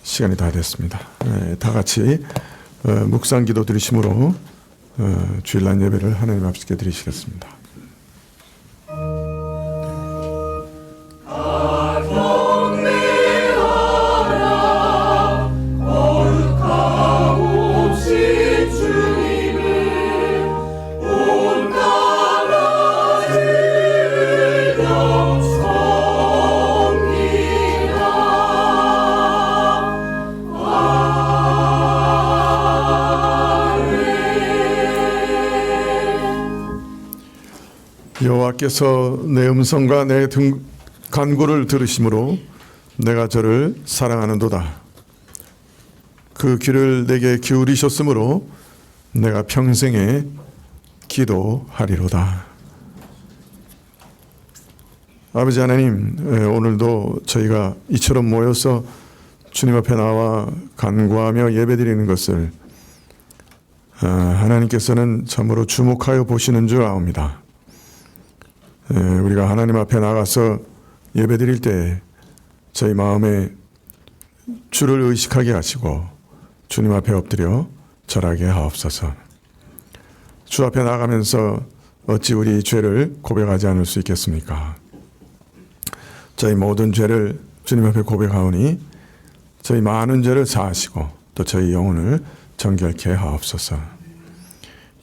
시간이 다 됐습니다. 다 같이 묵상 기도 드리심으로 주일날 예배를 하나님 앞에 드리시겠습니다. 여호와께서 내 음성과 내 간구를 들으심으로 내가 저를 사랑하는도다. 그 귀를 내게 기울이셨으므로 내가 평생에 기도하리로다. 아버지 하나님, 오늘도 저희가 이처럼 모여서 주님 앞에 나와 간구하며 예배드리는 것을 하나님께서는 참으로 주목하여 보시는 줄 아옵니다. 우리가 하나님 앞에 나가서 예배드릴 때 저희 마음에 주를 의식하게 하시고 주님 앞에 엎드려 절하게 하옵소서. 주 앞에 나가면서 어찌 우리 죄를 고백하지 않을 수 있겠습니까? 저희 모든 죄를 주님 앞에 고백하오니 저희 많은 죄를 사하시고 또 저희 영혼을 정결케 하옵소서.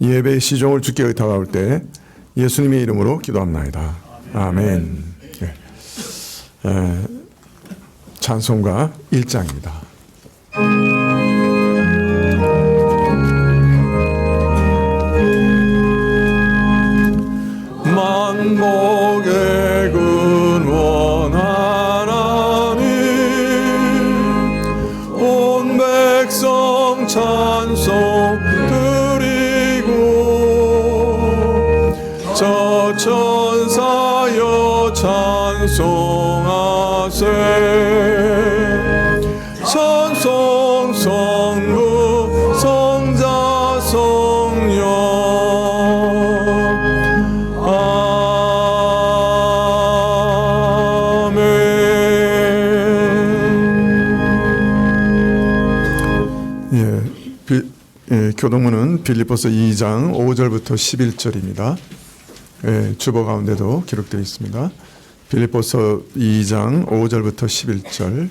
예배의 시종을 주께 의탁하올 때 예수님의 이름으로 기도합나이다. 아멘. 찬송가 1장입니다. 만복의 근원 하나님, 온 백성 찬송 천사여 찬송하세. 찬송 성부 성자 성령. 아멘. 교동문은 빌립보서 2장 5절부터 11절입니다. 주보 가운데도 기록되어 있습니다. 빌립보서 2장 5절부터 11절,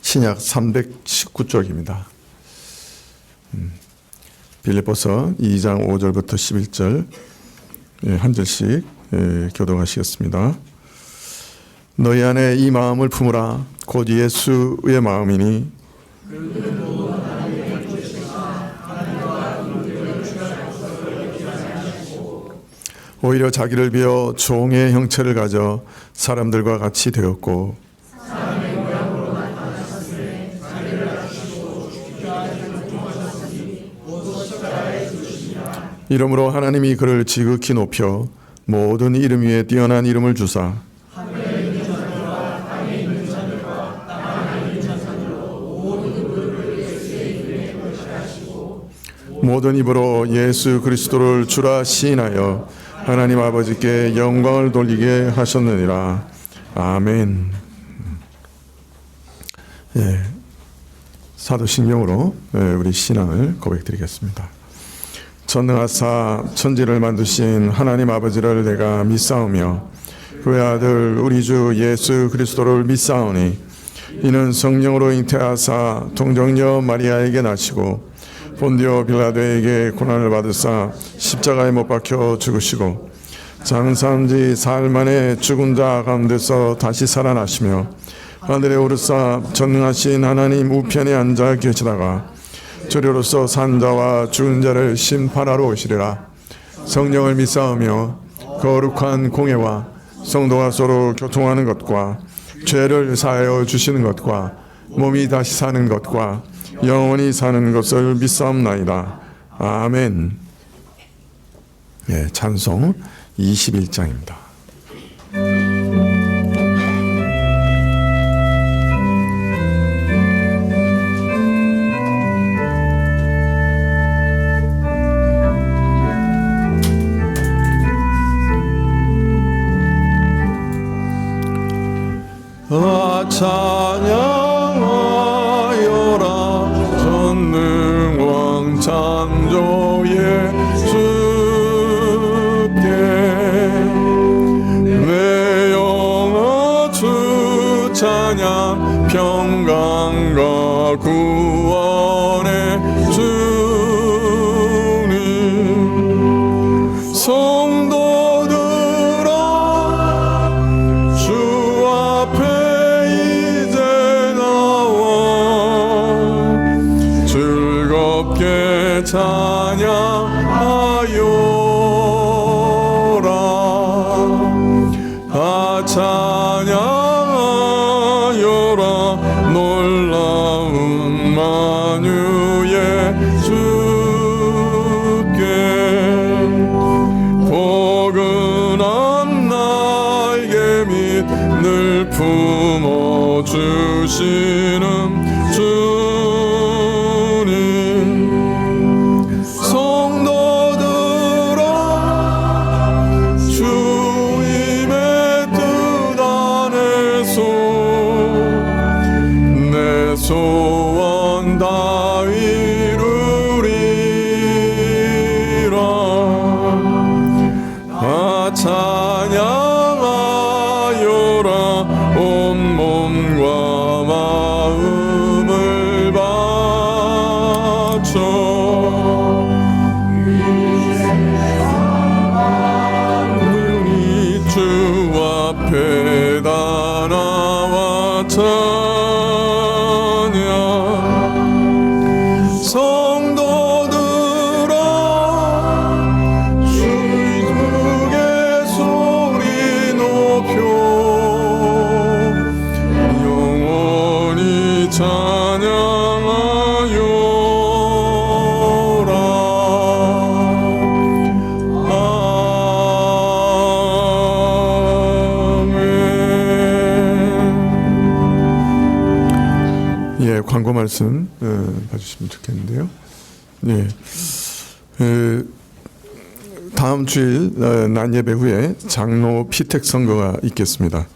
신약 319쪽입니다. 빌립보서 2장 5절부터 11절 한 절씩 교독하시겠습니다. 너희 안에 이 마음을 품으라. 곧 예수의 마음이니 오히려 자기를 비어 종의 형체를 가져 사람들과 같이 되었고 이러므로 하나님이 그를 지극히 높여 모든 이름 위에 뛰어난 이름을 주사 모든 입으로 예수 그리스도를 주라 시인하여 하나님 아버지께 영광을 돌리게 하셨느니라. 아멘. 사도신경으로 우리 신앙을 고백드리겠습니다. 전능하사 천지를 만드신 하나님 아버지를 내가 믿사오며 그의 아들 우리 주 예수 그리스도를 믿사오니 이는 성령으로 잉태하사 동정녀 마리아에게 나시고 본디오 빌라도에게 고난을 받으사 십자가에 못 박혀 죽으시고 장사한 지 사흘 만에 죽은 자 가운데서 다시 살아나시며 하늘에 오르사 전능하신 하나님 우편에 앉아 계시다가 주로서 산 자와 죽은 자를 심판하러 오시리라. 성령을 믿사오며 거룩한 공예와 성도가 서로 교통하는 것과 죄를 사하여 주시는 것과 몸이 다시 사는 것과 영원히 사는 것을 믿사옵나이다. 아멘. 찬송 21장입니다. 찬양하여라 전능왕 창조 예수께 내 영혼 주 찬양 평강과 구원의 주님 성도들아 주 앞에 이제 나와 즐겁게 찬양하여라 다 찬양하여라 놀라운 만유의 주께 포근한 날개 및 늘 품어주시는 주님 성도들아 주님의 뜻 안에서 내 소원 다 이루리라 찬양하여라 온몸과 마음을 바쳐 우리 주 앞에 다 나와 찬양 성도들아 주의 소리 높여 영원히 찬양하여라 아멘. 예, 광고 말씀 봐주시면 좋겠는데요. 예, 다음 주일 낮 예배 후에 장로 피택 선거가 있겠습니다.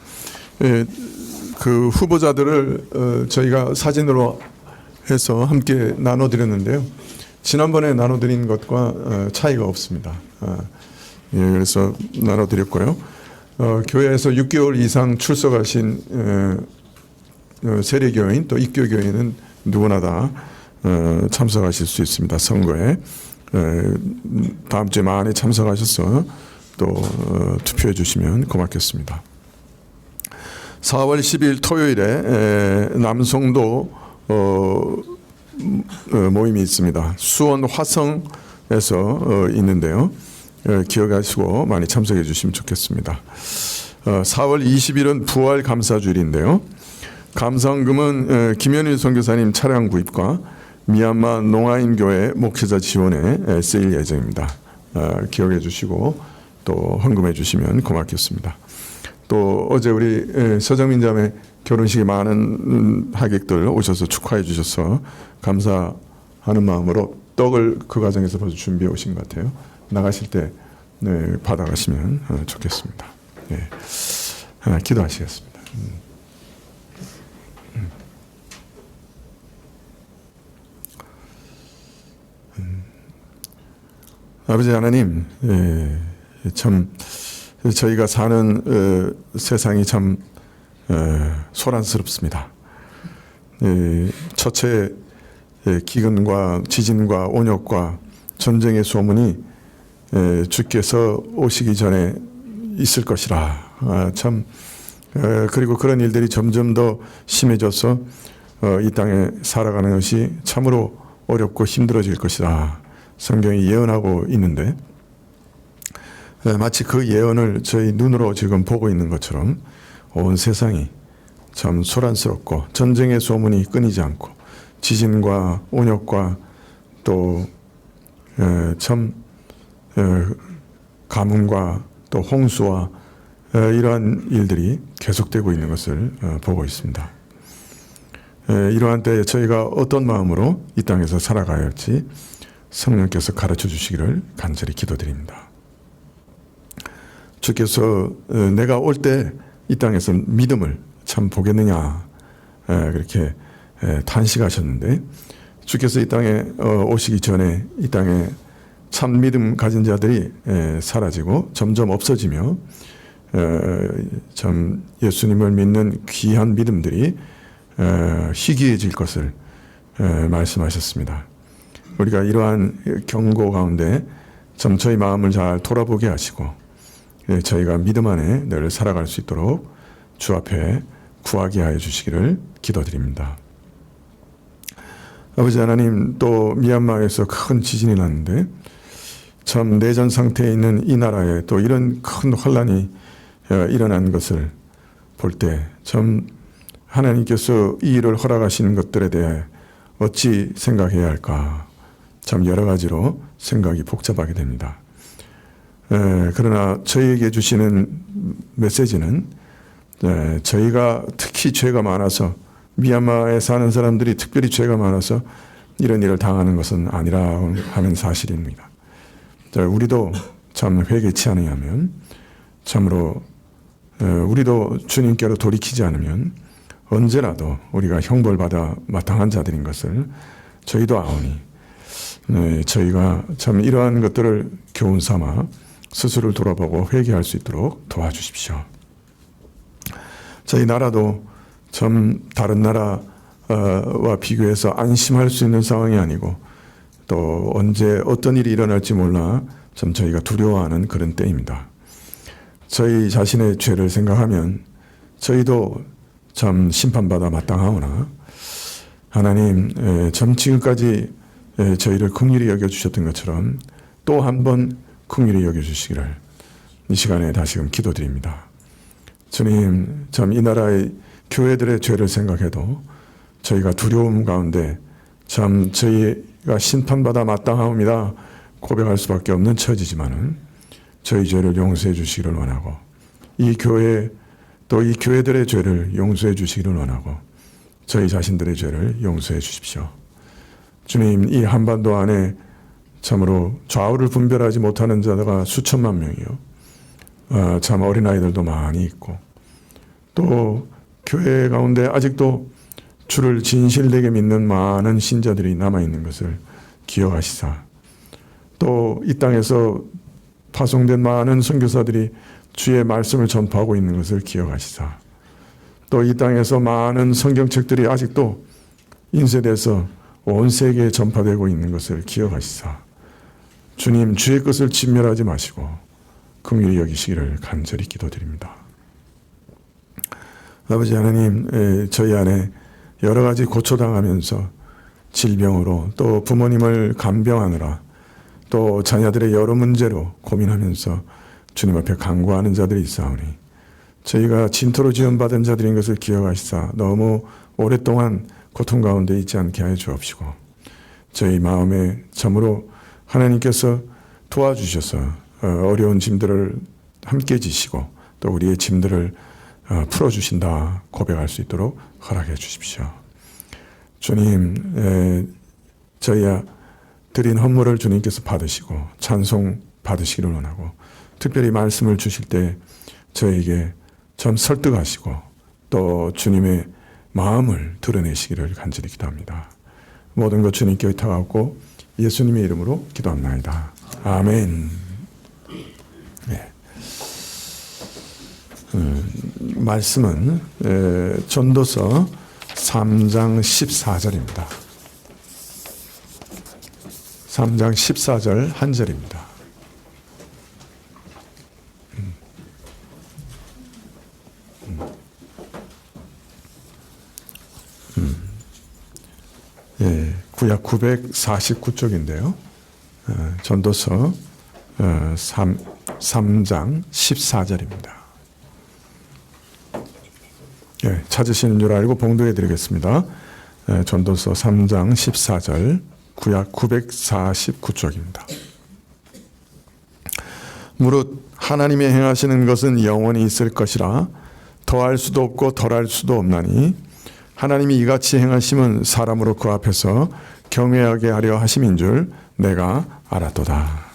예, 그 후보자들을 저희가 사진으로 해서 함께 나눠드렸는데요. 지난번에 나눠드린 것과 차이가 없습니다. 예, 그래서 나눠드렸고요. 교회에서 6개월 이상 출석하신 세례교인 또 입교교인은 누구나 다 참석하실 수 있습니다. 선거에 다음 주에 많이 참석하셔서 또 투표해 주시면 고맙겠습니다. 4월 10일 토요일에 남성도 모임이 있습니다. 수원 화성에서 있는데요. 기억하시고 많이 참석해 주시면 좋겠습니다. 4월 20일은 부활 감사주일인데요. 감사헌금은 김현일 선교사님 차량 구입과 미얀마 농아인 교회 목회자 지원에 쓰일 예정입니다. 기억해 주시고 또 헌금해 주시면 고맙겠습니다. 또 어제 우리 서정민 자매 결혼식에 많은 하객들 오셔서 축하해 주셔서 감사하는 마음으로 떡을 그 과정에서 벌써 준비해 오신 것 같아요. 나가실 때 받아가시면 좋겠습니다. 네. 기도하시겠습니다. 아버지 하나님, 참 저희가 사는 세상이 참 소란스럽습니다. 처체 기근과 지진과 온역과 전쟁의 소문이 주께서 오시기 전에 있을 것이라. 참 그리고 그런 일들이 점점 더 심해져서 이 땅에 살아가는 것이 참으로 어렵고 힘들어질 것이라 성경이 예언하고 있는데 마치 그 예언을 저희 눈으로 지금 보고 있는 것처럼 온 세상이 참 소란스럽고 전쟁의 소문이 끊이지 않고 지진과 온역과 또 참 가뭄과 또 홍수와 이러한 일들이 계속되고 있는 것을 보고 있습니다. 이러한 때에 저희가 어떤 마음으로 이 땅에서 살아가야 할지 성령께서 가르쳐 주시기를 간절히 기도드립니다. 주께서 내가 올 때 이 땅에서 믿음을 참 보겠느냐 그렇게 탄식하셨는데 주께서 이 땅에 오시기 전에 이 땅에 참 믿음 가진 자들이 사라지고 점점 없어지며 참 예수님을 믿는 귀한 믿음들이 희귀해질 것을 말씀하셨습니다. 우리가 이러한 경고 가운데 참 저희 마음을 잘 돌아보게 하시고 저희가 믿음 안에 늘 살아갈 수 있도록 주 앞에 구하게 하여 주시기를 기도드립니다. 아버지 하나님, 또 미얀마에서 큰 지진이 났는데 참 내전 상태에 있는 이 나라에 또 이런 큰 혼란이 일어난 것을 볼 때 참 하나님께서 이 일을 허락하시는 것들에 대해 어찌 생각해야 할까, 참 여러 가지로 생각이 복잡하게 됩니다. 그러나 저희에게 주시는 메시지는 저희가 특히 죄가 많아서, 미얀마에 사는 사람들이 특별히 죄가 많아서 이런 일을 당하는 것은 아니라 하는 사실입니다. 우리도 참 회개치 않으면, 참으로 우리도 주님께로 돌이키지 않으면 언제라도 우리가 형벌받아 마땅한 자들인 것을 저희도 아오니, 저희가 참 이러한 것들을 교훈 삼아 스스로를 돌아보고 회개할 수 있도록 도와주십시오. 저희 나라도 참 다른 나라와 비교해서 안심할 수 있는 상황이 아니고, 또 언제 어떤 일이 일어날지 몰라 참 저희가 두려워하는 그런 때입니다. 저희 자신의 죄를 생각하면 저희도 참 심판받아 마땅하오나, 하나님 참 지금까지 저희를 긍휼히 여겨주셨던 것처럼 또 한 번 긍휼히 여겨주시기를 이 시간에 다시금 기도드립니다. 주님, 참 이 나라의 교회들의 죄를 생각해도 저희가 두려움 가운데 참 저희가 심판받아 마땅하옵니다 고백할 수밖에 없는 처지지만은 저희 죄를 용서해 주시기를 원하고, 이 교회 또 이 교회들의 죄를 용서해 주시기를 원하고, 저희 자신들의 죄를 용서해 주십시오. 주님, 이 한반도 안에 참으로 좌우를 분별하지 못하는 자가 수천만 명이요, 참 어린아이들도 많이 있고, 또 교회 가운데 아직도 주를 진실되게 믿는 많은 신자들이 남아있는 것을 기억하시사, 또 이 땅에서 파송된 많은 선교사들이 주의 말씀을 전파하고 있는 것을 기억하시사, 또 이 땅에서 많은 성경책들이 아직도 인쇄돼서 온 세계에 전파되고 있는 것을 기억하시사, 주님, 주의 것을 진멸하지 마시고 긍휼히 여기시기를 간절히 기도드립니다. 아버지 하나님, 저희 안에 여러 가지 고초당하면서 질병으로, 또 부모님을 간병하느라, 또 자녀들의 여러 문제로 고민하면서 주님 앞에 간구하는 자들이 있사오니, 저희가 진토로 지음받은 자들인 것을 기억하시사 너무 오랫동안 고통 가운데 있지 않게 하여 주옵시고, 저희 마음에 참으로 하나님께서 도와주셔서 어려운 짐들을 함께 지시고 또 우리의 짐들을 풀어주신다 고백할 수 있도록 허락해 주십시오. 주님, 저희야 드린 헌물을 주님께서 받으시고 찬송 받으시기를 원하고, 특별히 말씀을 주실 때 저에게 참 설득하시고 또 주님의 마음을 드러내시기를 간절히 기도합니다. 모든 것 주님께 의탁하고 예수님의 이름으로 기도합나이다. 아멘. 네. 말씀은 전도서 3장 14절입니다. 3장 14절 한 절입니다. 구약 949쪽인데요. 전도서 3장 14절입니다. 찾으시는 줄 알고 봉독해 드리겠습니다. 전도서 3장 14절, 구약 949쪽입니다. 무릇 하나님이 행하시는 것은 영원히 있을 것이라 더할 수도 없고 덜할 수도 없나니 하나님이 이같이 행하심은 사람으로 그 앞에서 경외하게 하려 하심인 줄 내가 알았도다.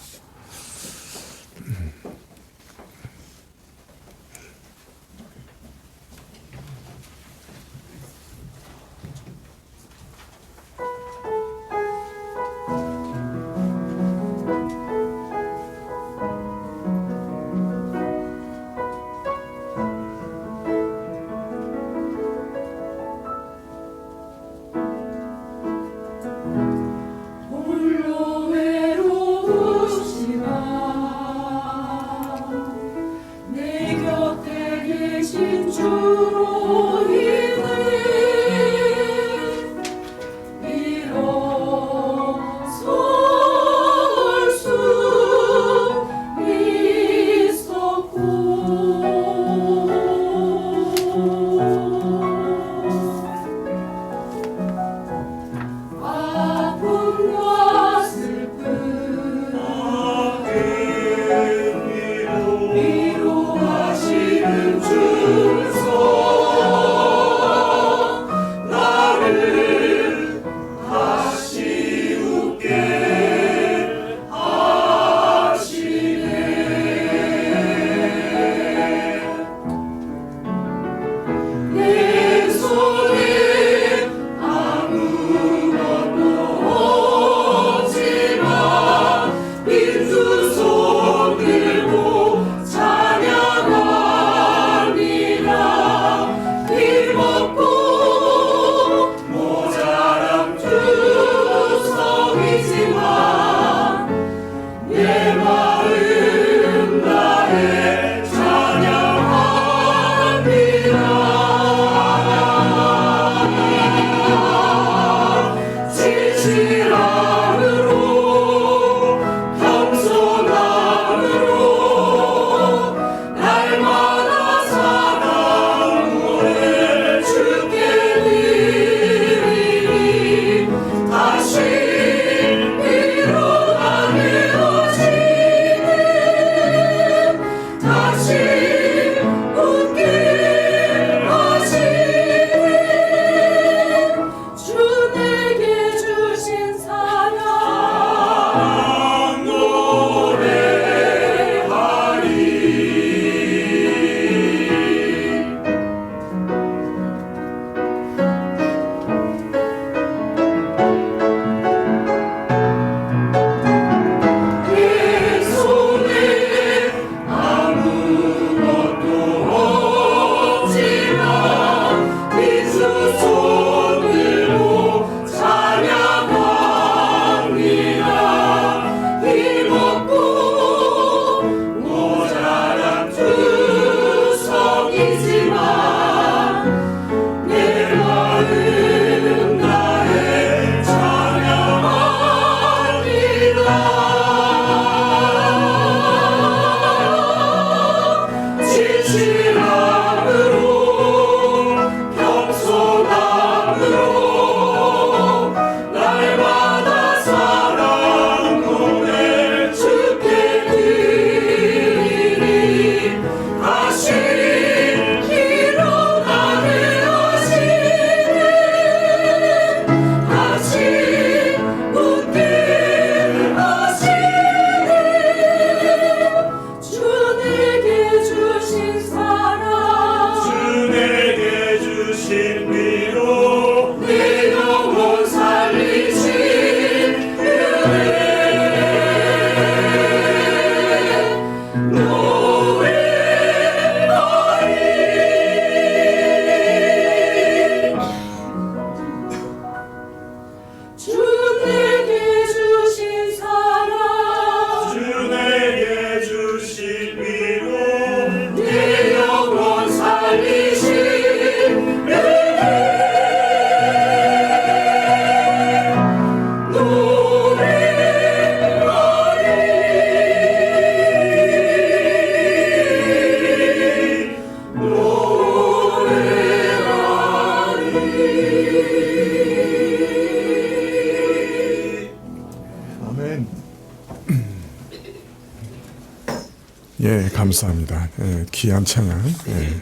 예, 감사합니다. 예, 귀한 찬양. 예.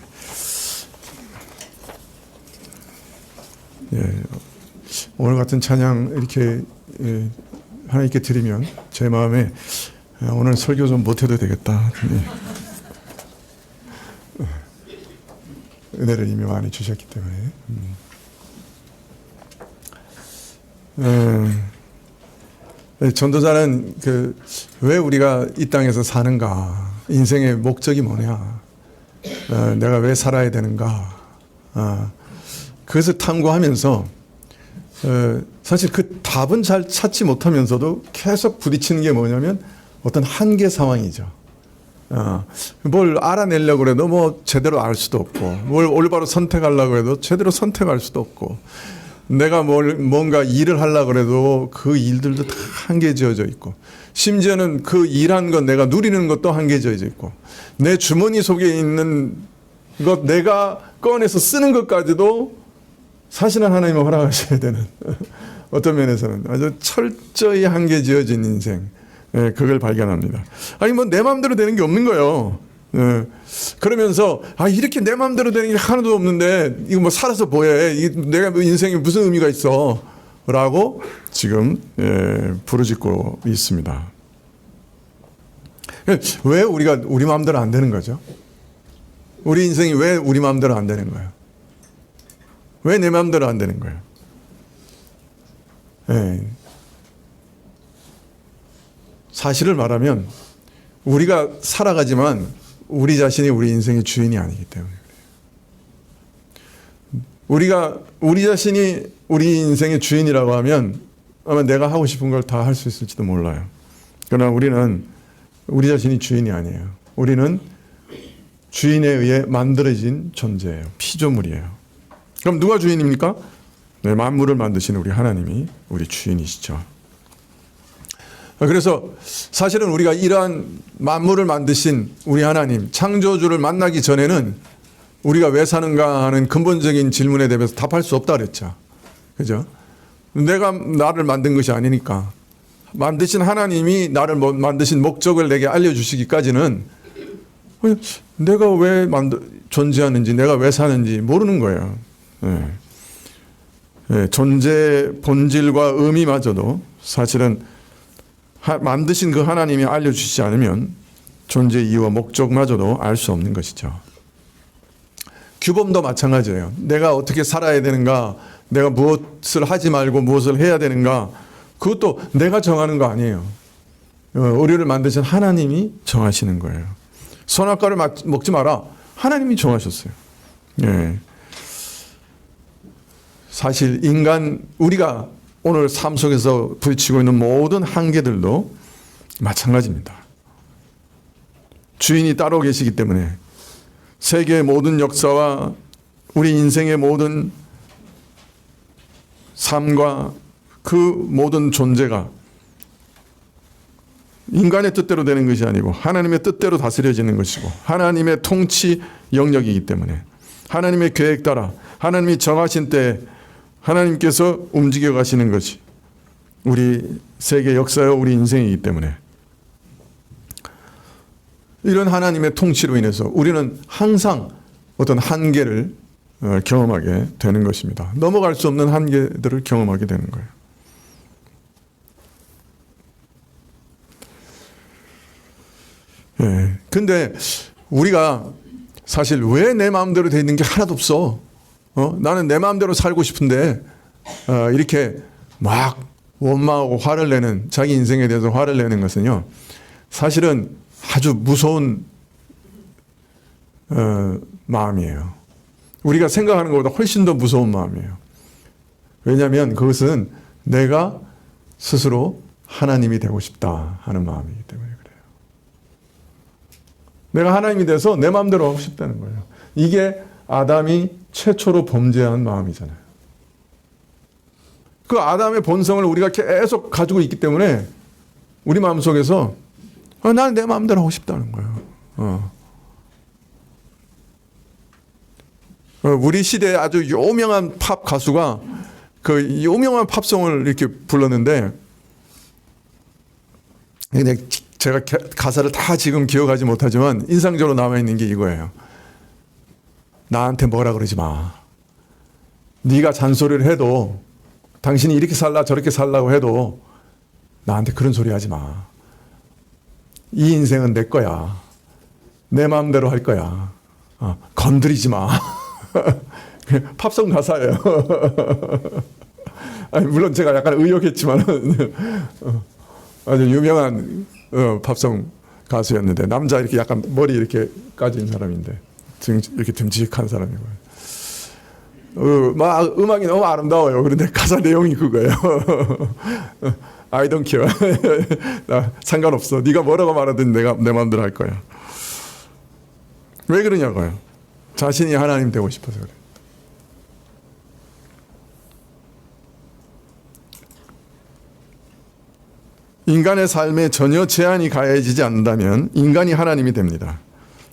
예, 오늘 같은 찬양 이렇게 하나님께 드리면 제 마음에 오늘 설교 좀 못해도 되겠다. 은혜를 이미 많이 주셨기 때문에. 전도자는 왜 우리가 이 땅에서 사는가, 인생의 목적이 뭐냐, 내가 왜 살아야 되는가, 그것을 탐구하면서 사실 그 답은 잘 찾지 못하면서도 계속 부딪히는 게 뭐냐면 어떤 한계 상황이죠. 뭘 알아내려고 해도 뭐 제대로 알 수도 없고, 뭘 올바로 선택하려고 해도 제대로 선택할 수도 없고, 내가 뭔가 일을 하려고 해도 그 일들도 다 한계에 지어져 있고, 심지어는 그 일한 것 내가 누리는 것도 한계에 지어져 있고, 내 주머니 속에 있는 것 내가 꺼내서 쓰는 것까지도 사실은 하나님은 허락하셔야 되는 어떤 면에서는 아주 철저히 한계에 지어진 인생, 그걸 발견합니다. 아니 뭐 내 마음대로 되는 게 없는 거예요. 그러면서 이렇게 내 마음대로 되는 게 하나도 없는데 이거 뭐 살아서 뭐해, 내가 인생에 무슨 의미가 있어 라고 지금 부르짖고 있습니다. 왜 우리가 우리 마음대로 안 되는 거죠? 우리 인생이 왜 우리 마음대로 안 되는 거예요? 왜 내 마음대로 안 되는 거예요? 사실을 말하면 우리가 살아가지만 우리 자신이 우리 인생의 주인이 아니기 때문에 그래요. 우리 자신이 우리 인생의 주인이라고 하면 아마 내가 하고 싶은 걸 다 할 수 있을지도 몰라요. 그러나 우리는 우리 자신이 주인이 아니에요. 우리는 주인에 의해 만들어진 존재예요. 피조물이에요. 그럼 누가 주인입니까? 네, 만물을 만드신 우리 하나님이 우리 주인이시죠. 그래서 사실은 우리가 이러한 만물을 만드신 우리 하나님, 창조주를 만나기 전에는 우리가 왜 사는가 하는 근본적인 질문에 대해서 답할 수 없다 그랬죠. 그죠? 내가 나를 만든 것이 아니니까. 만드신 하나님이 나를 만드신 목적을 내게 알려주시기까지는 내가 왜 존재하는지, 내가 왜 사는지 모르는 거예요. 존재의 본질과 의미마저도 사실은 만드신 그 하나님이 알려주시지 않으면 존재 이유와 목적마저도 알 수 없는 것이죠. 규범도 마찬가지예요. 내가 어떻게 살아야 되는가, 내가 무엇을 하지 말고 무엇을 해야 되는가, 그것도 내가 정하는 거 아니에요. 우리를 만드신 하나님이 정하시는 거예요. 선악과를 먹지 마라, 하나님이 정하셨어요. 사실 우리가 오늘 삶 속에서 부딪히고 있는 모든 한계들도 마찬가지입니다. 주인이 따로 계시기 때문에 세계의 모든 역사와 우리 인생의 모든 삶과 그 모든 존재가 인간의 뜻대로 되는 것이 아니고 하나님의 뜻대로 다스려지는 것이고 하나님의 통치 영역이기 때문에 하나님의 계획 따라 하나님이 정하신 때에 하나님께서 움직여 가시는 것이 우리 세계 역사와 우리 인생이기 때문에 이런 하나님의 통치로 인해서 우리는 항상 어떤 한계를 경험하게 되는 것입니다. 넘어갈 수 없는 한계들을 경험하게 되는 거예요. 근데 우리가 사실 왜 내 마음대로 되어 있는 게 하나도 없어? 나는 내 마음대로 살고 싶은데 이렇게 막 원망하고 화를 내는, 자기 인생에 대해서 화를 내는 것은요, 사실은 아주 무서운 마음이에요. 우리가 생각하는 것보다 훨씬 더 무서운 마음이에요. 왜냐하면 그것은 내가 스스로 하나님이 되고 싶다 하는 마음이기 때문에 그래요. 내가 하나님이 돼서 내 마음대로 하고 싶다는 거예요. 이게 아담이 최초로 범죄한 마음이잖아요. 그 아담의 본성을 우리가 계속 가지고 있기 때문에 우리 마음속에서 나는 내 마음대로 하고 싶다는 거예요. 우리 시대에 아주 유명한 팝 가수가 그 유명한 팝송을 이렇게 불렀는데 제가 가사를 다 지금 기억하지 못하지만 인상적으로 남아있는 게 이거예요. 나한테 뭐라 그러지 마. 네가 잔소리를 해도, 당신이 이렇게 살라 저렇게 살라고 해도 나한테 그런 소리 하지 마. 이 인생은 내 거야. 내 마음대로 할 거야. 건드리지 마. 팝송 가사예요. 아니, 물론 제가 약간 의욕했지만은 아주 유명한 팝송 가수였는데, 남자 이렇게 약간 머리 이렇게 까진 사람인데, 이렇게 듬직한 사람이고요. 막 음악이 너무 아름다워요. 그런데 가사 내용이 그거예요. I don't care. 나 상관없어. 네가 뭐라고 말하든 내가 내 마음대로 할 거야. 왜 그러냐고요. 자신이 하나님 되고 싶어서 그래. 인간의 삶에 전혀 제한이 가해지지 않는다면 인간이 하나님이 됩니다.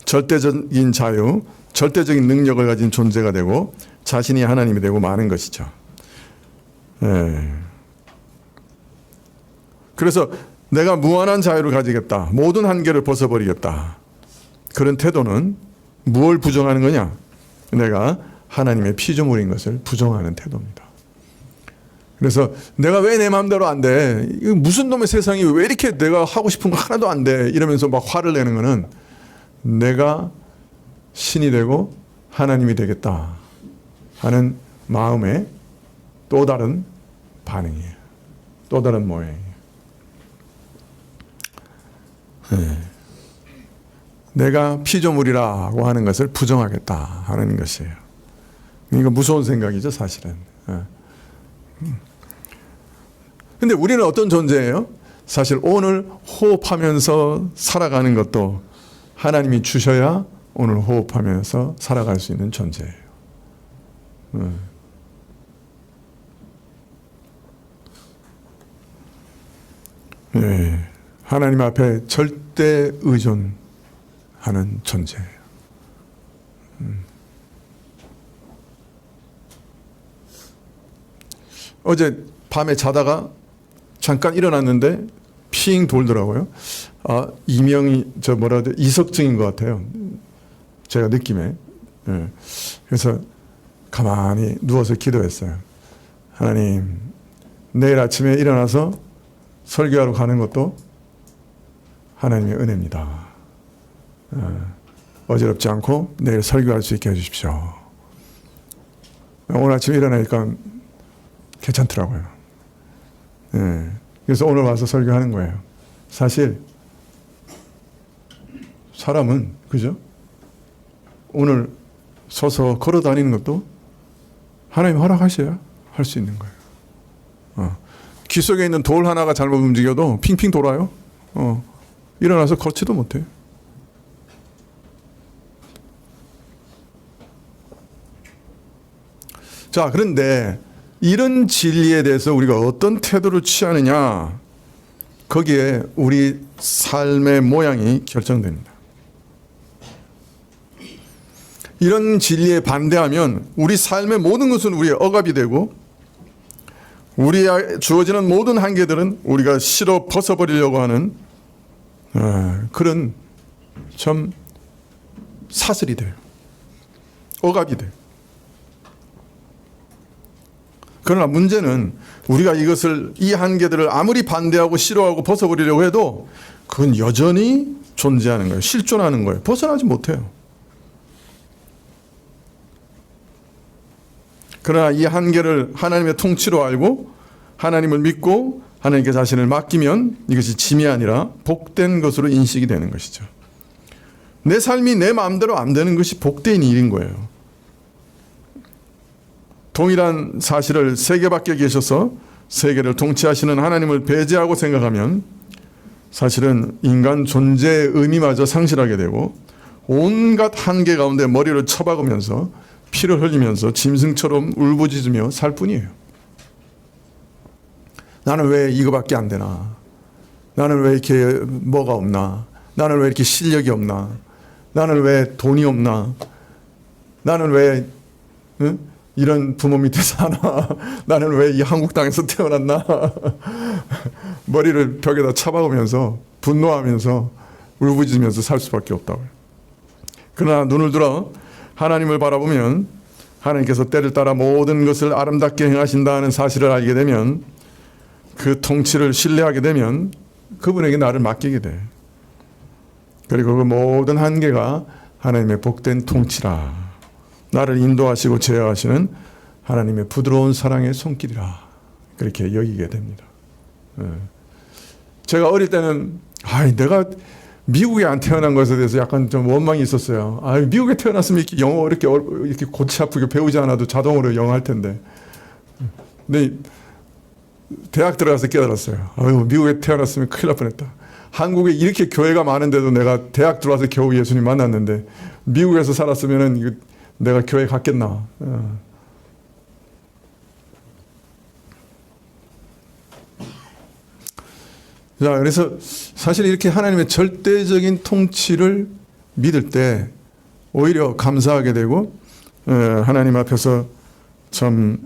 절대적인 자유, 절대적인 능력을 가진 존재가 되고 자신이 하나님이 되고 마는 것이죠. 예. 그래서 내가 무한한 자유를 가지겠다. 모든 한계를 벗어버리겠다. 그런 태도는 무엇을 부정하는 거냐? 내가 하나님의 피조물인 것을 부정하는 태도입니다. 그래서 내가 왜 내 마음대로 안 돼? 이거 무슨 놈의 세상이 왜 이렇게 내가 하고 싶은 거 하나도 안 돼? 이러면서 막 화를 내는 거는 내가 신이 되고 하나님이 되겠다 하는 마음의 또 다른 반응이에요. 또 다른 모양이에요. 네. 내가 피조물이라고 하는 것을 부정하겠다 하는 것이에요. 이거 무서운 생각이죠, 사실은. 근데 우리는 어떤 존재예요? 사실 오늘 호흡하면서 살아가는 것도 하나님이 주셔야 오늘 호흡하면서 살아갈 수 있는 존재예요. 네. 하나님 앞에 절대 의존하는 존재예요. 어제 밤에 자다가 잠깐 일어났는데 핑 돌더라고요. 이명이 이석증인 것 같아요. 제가 느낌에. 네. 그래서 가만히 누워서 기도했어요. 하나님, 내일 아침에 일어나서 설교하러 가는 것도 하나님의 은혜입니다. 어지럽지 않고 내일 설교할 수 있게 해주십시오. 오늘 아침에 일어나니까 괜찮더라고요. 네. 그래서 오늘 와서 설교하는 거예요. 사실 사람은 그죠? 오늘 서서 걸어 다니는 것도 하나님 허락하셔야 할 수 있는 거예요. 귀 속에 있는 돌 하나가 잘못 움직여도 핑핑 돌아요. 일어나서 걷지도 못해요. 자, 그런데 이런 진리에 대해서 우리가 어떤 태도를 취하느냐, 거기에 우리 삶의 모양이 결정됩니다. 이런 진리에 반대하면 우리 삶의 모든 것은 우리의 억압이 되고, 우리에게 주어지는 모든 한계들은 우리가 실어 벗어버리려고 하는 그런 참 사슬이 돼요. 억압이 돼요. 그러나 문제는 우리가 이 한계들을 아무리 반대하고 싫어하고 벗어버리려고 해도 그건 여전히 존재하는 거예요. 실존하는 거예요. 벗어나지 못해요. 그러나 이 한계를 하나님의 통치로 알고 하나님을 믿고 하나님께 자신을 맡기면 이것이 짐이 아니라 복된 것으로 인식이 되는 것이죠. 내 삶이 내 마음대로 안 되는 것이 복된 일인 거예요. 동일한 사실을 세계 밖에 계셔서 세계를 통치하시는 하나님을 배제하고 생각하면 사실은 인간 존재의 의미마저 상실하게 되고 온갖 한계 가운데 머리를 쳐박으면서 피를 흘리면서 짐승처럼 울부짖으며 살 뿐이에요. 나는 왜 이거밖에 안 되나? 나는 왜 이렇게 뭐가 없나? 나는 왜 이렇게 실력이 없나? 나는 왜 돈이 없나? 나는 왜 이런 부모 밑에 사나? 나는 왜 이 한국 땅에서 태어났나? 머리를 벽에다 차박으면서 분노하면서 울부짖으면서 살 수밖에 없다고요. 그러나 눈을 들어 하나님을 바라보면 하나님께서 때를 따라 모든 것을 아름답게 행하신다는 사실을 알게 되면, 그 통치를 신뢰하게 되면 그분에게 나를 맡기게 돼. 그리고 그 모든 한계가 하나님의 복된 통치라, 나를 인도하시고 제어하시는 하나님의 부드러운 사랑의 손길이라, 그렇게 여기게 됩니다. 제가 어릴 때는 내가 미국에 안 태어난 것에 대해서 약간 좀 원망이 있었어요. 미국에 태어났으면 이렇게 영어 이렇게 골치 아프게 배우지 않아도 자동으로 영어 할 텐데. 근데 대학 들어가서 깨달았어요. 미국에 태어났으면 큰일 날 뻔했다. 한국에 이렇게 교회가 많은데도 내가 대학 들어와서 겨우 예수님 만났는데, 미국에서 살았으면은 내가 교회 갔겠나. 자, 그래서 사실 이렇게 하나님의 절대적인 통치를 믿을 때 오히려 감사하게 되고, 하나님 앞에서 참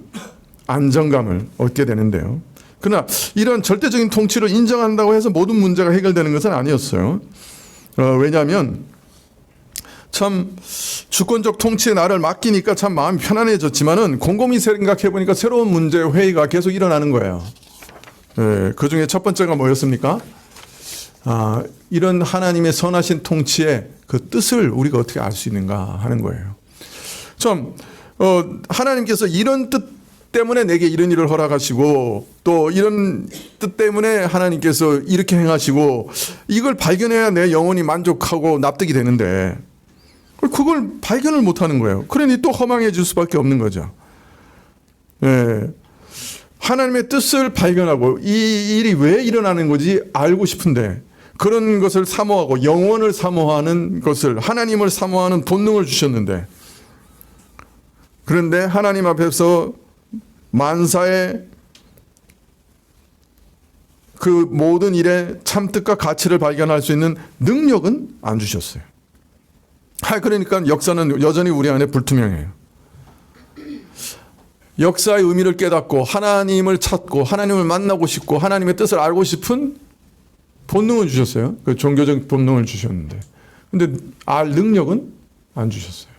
안정감을 얻게 되는데요. 그러나 이런 절대적인 통치를 인정한다고 해서 모든 문제가 해결되는 것은 아니었어요. 왜냐하면 참 주권적 통치에 나를 맡기니까 참 마음이 편안해졌지만은 곰곰이 생각해 보니까 새로운 문제 회의가 계속 일어나는 거예요. 그 중에 첫 번째가 뭐였습니까? 이런 하나님의 선하신 통치의 그 뜻을 우리가 어떻게 알 수 있는가 하는 거예요. 참 하나님께서 이런 뜻 때문에 내게 이런 일을 허락하시고, 또 이런 뜻 때문에 하나님께서 이렇게 행하시고, 이걸 발견해야 내 영혼이 만족하고 납득이 되는데 그걸 발견을 못하는 거예요. 그러니 또 허망해질 수밖에 없는 거죠. 하나님의 뜻을 발견하고 이 일이 왜 일어나는 건지 알고 싶은데, 그런 것을 사모하고 영원을 사모하는 것을, 하나님을 사모하는 본능을 주셨는데, 그런데 하나님 앞에서 만사의 그 모든 일의 참뜻과 가치를 발견할 수 있는 능력은 안 주셨어요. 그러니까 역사는 여전히 우리 안에 불투명해요. 역사의 의미를 깨닫고 하나님을 찾고 하나님을 만나고 싶고 하나님의 뜻을 알고 싶은 본능을 주셨어요. 그 종교적 본능을 주셨는데, 근데 알 능력은 안 주셨어요.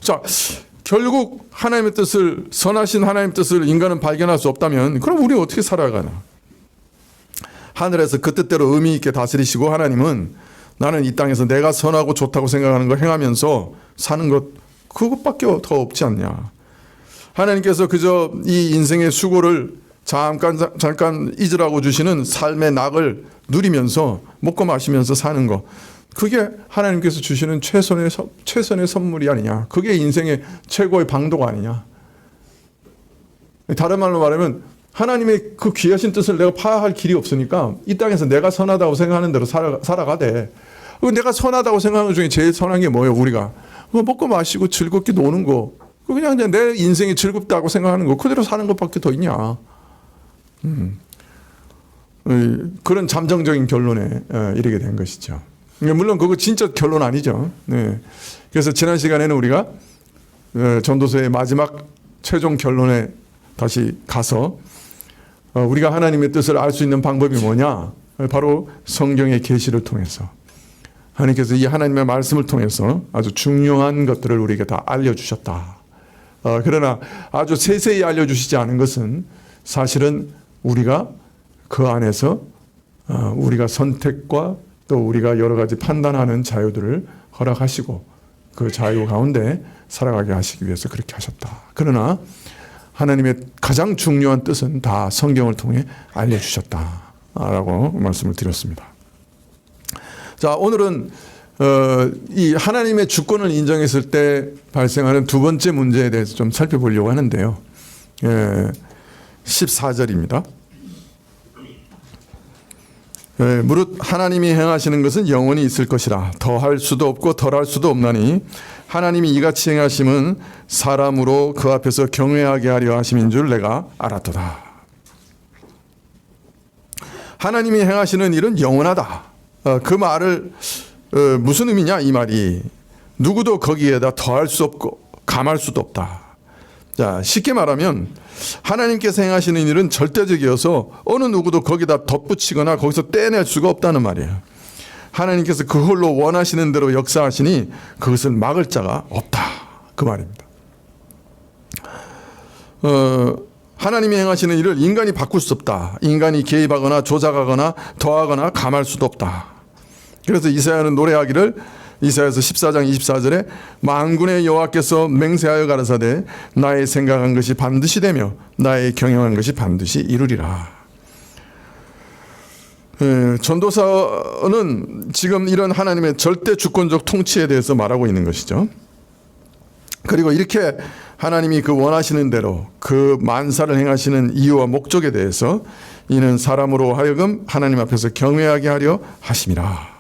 자, 결국 하나님의 뜻을, 선하신 하나님의 뜻을 인간은 발견할 수 없다면 그럼 우리 어떻게 살아가나? 하늘에서 그 뜻대로 의미 있게 다스리시고, 하나님은 나는 이 땅에서 내가 선하고 좋다고 생각하는 거 행하면서 사는 것, 그것밖에 더 없지 않냐. 하나님께서 그저 이 인생의 수고를 잠깐 잊으라고 주시는 삶의 낙을 누리면서 먹고 마시면서 사는 거, 그게 하나님께서 주시는 최선의 선물이 아니냐. 그게 인생의 최고의 방도가 아니냐. 다른 말로 말하면 하나님의 그 귀하신 뜻을 내가 파악할 길이 없으니까 이 땅에서 내가 선하다고 생각하는 대로 살아가되, 내가 선하다고 생각하는 것 중에 제일 선한 게 뭐예요? 우리가 먹고 마시고 즐겁게 노는 거, 그냥 내 인생이 즐겁다고 생각하는 거, 그대로 사는 것밖에 더 있냐. 그런 잠정적인 결론에 이르게 된 것이죠. 물론 그거 진짜 결론 아니죠. 그래서 지난 시간에는 우리가 전도서의 마지막 최종 결론에 다시 가서 우리가 하나님의 뜻을 알 수 있는 방법이 뭐냐? 바로 성경의 계시를 통해서, 하나님께서 이 하나님의 말씀을 통해서 아주 중요한 것들을 우리에게 다 알려주셨다. 그러나 아주 세세히 알려주시지 않은 것은 사실은 우리가 그 안에서 우리가 선택과 또 우리가 여러 가지 판단하는 자유들을 허락하시고 그 자유 가운데 살아가게 하시기 위해서 그렇게 하셨다. 그러나 하나님의 가장 중요한 뜻은 다 성경을 통해 알려주셨다라고 말씀을 드렸습니다. 자, 오늘은 이 하나님의 주권을 인정했을 때 발생하는 두 번째 문제에 대해서 좀 살펴보려고 하는데요. 14절입니다. 무릇 하나님이 행하시는 것은 영원히 있을 것이라. 더할 수도 없고 덜할 수도 없나니 하나님이 이같이 행하심은 사람으로 그 앞에서 경외하게 하려 하심인 줄 내가 알았도다. 하나님이 행하시는 일은 영원하다. 그 말을 무슨 의미냐 이 말이. 누구도 거기에다 더할 수 없고 감할 수도 없다. 자, 쉽게 말하면 하나님께서 행하시는 일은 절대적이어서 어느 누구도 거기다 덧붙이거나 거기서 떼낼 수가 없다는 말이에요. 하나님께서 그걸로 원하시는 대로 역사하시니 그것을 막을 자가 없다. 그 말입니다. 하나님이 행하시는 일을 인간이 바꿀 수 없다. 인간이 개입하거나 조작하거나 더하거나 감할 수도 없다. 그래서 이사야는 노래하기를 이사야서 14장 24절에 만군의 여호와께서 맹세하여 가라사대 나의 생각한 것이 반드시 되며 나의 경영한 것이 반드시 이루리라. 전도서는 지금 이런 하나님의 절대 주권적 통치에 대해서 말하고 있는 것이죠. 그리고 이렇게 하나님이 그 원하시는 대로 그 만사를 행하시는 이유와 목적에 대해서 이는 사람으로 하여금 하나님 앞에서 경외하게 하려 하심이라.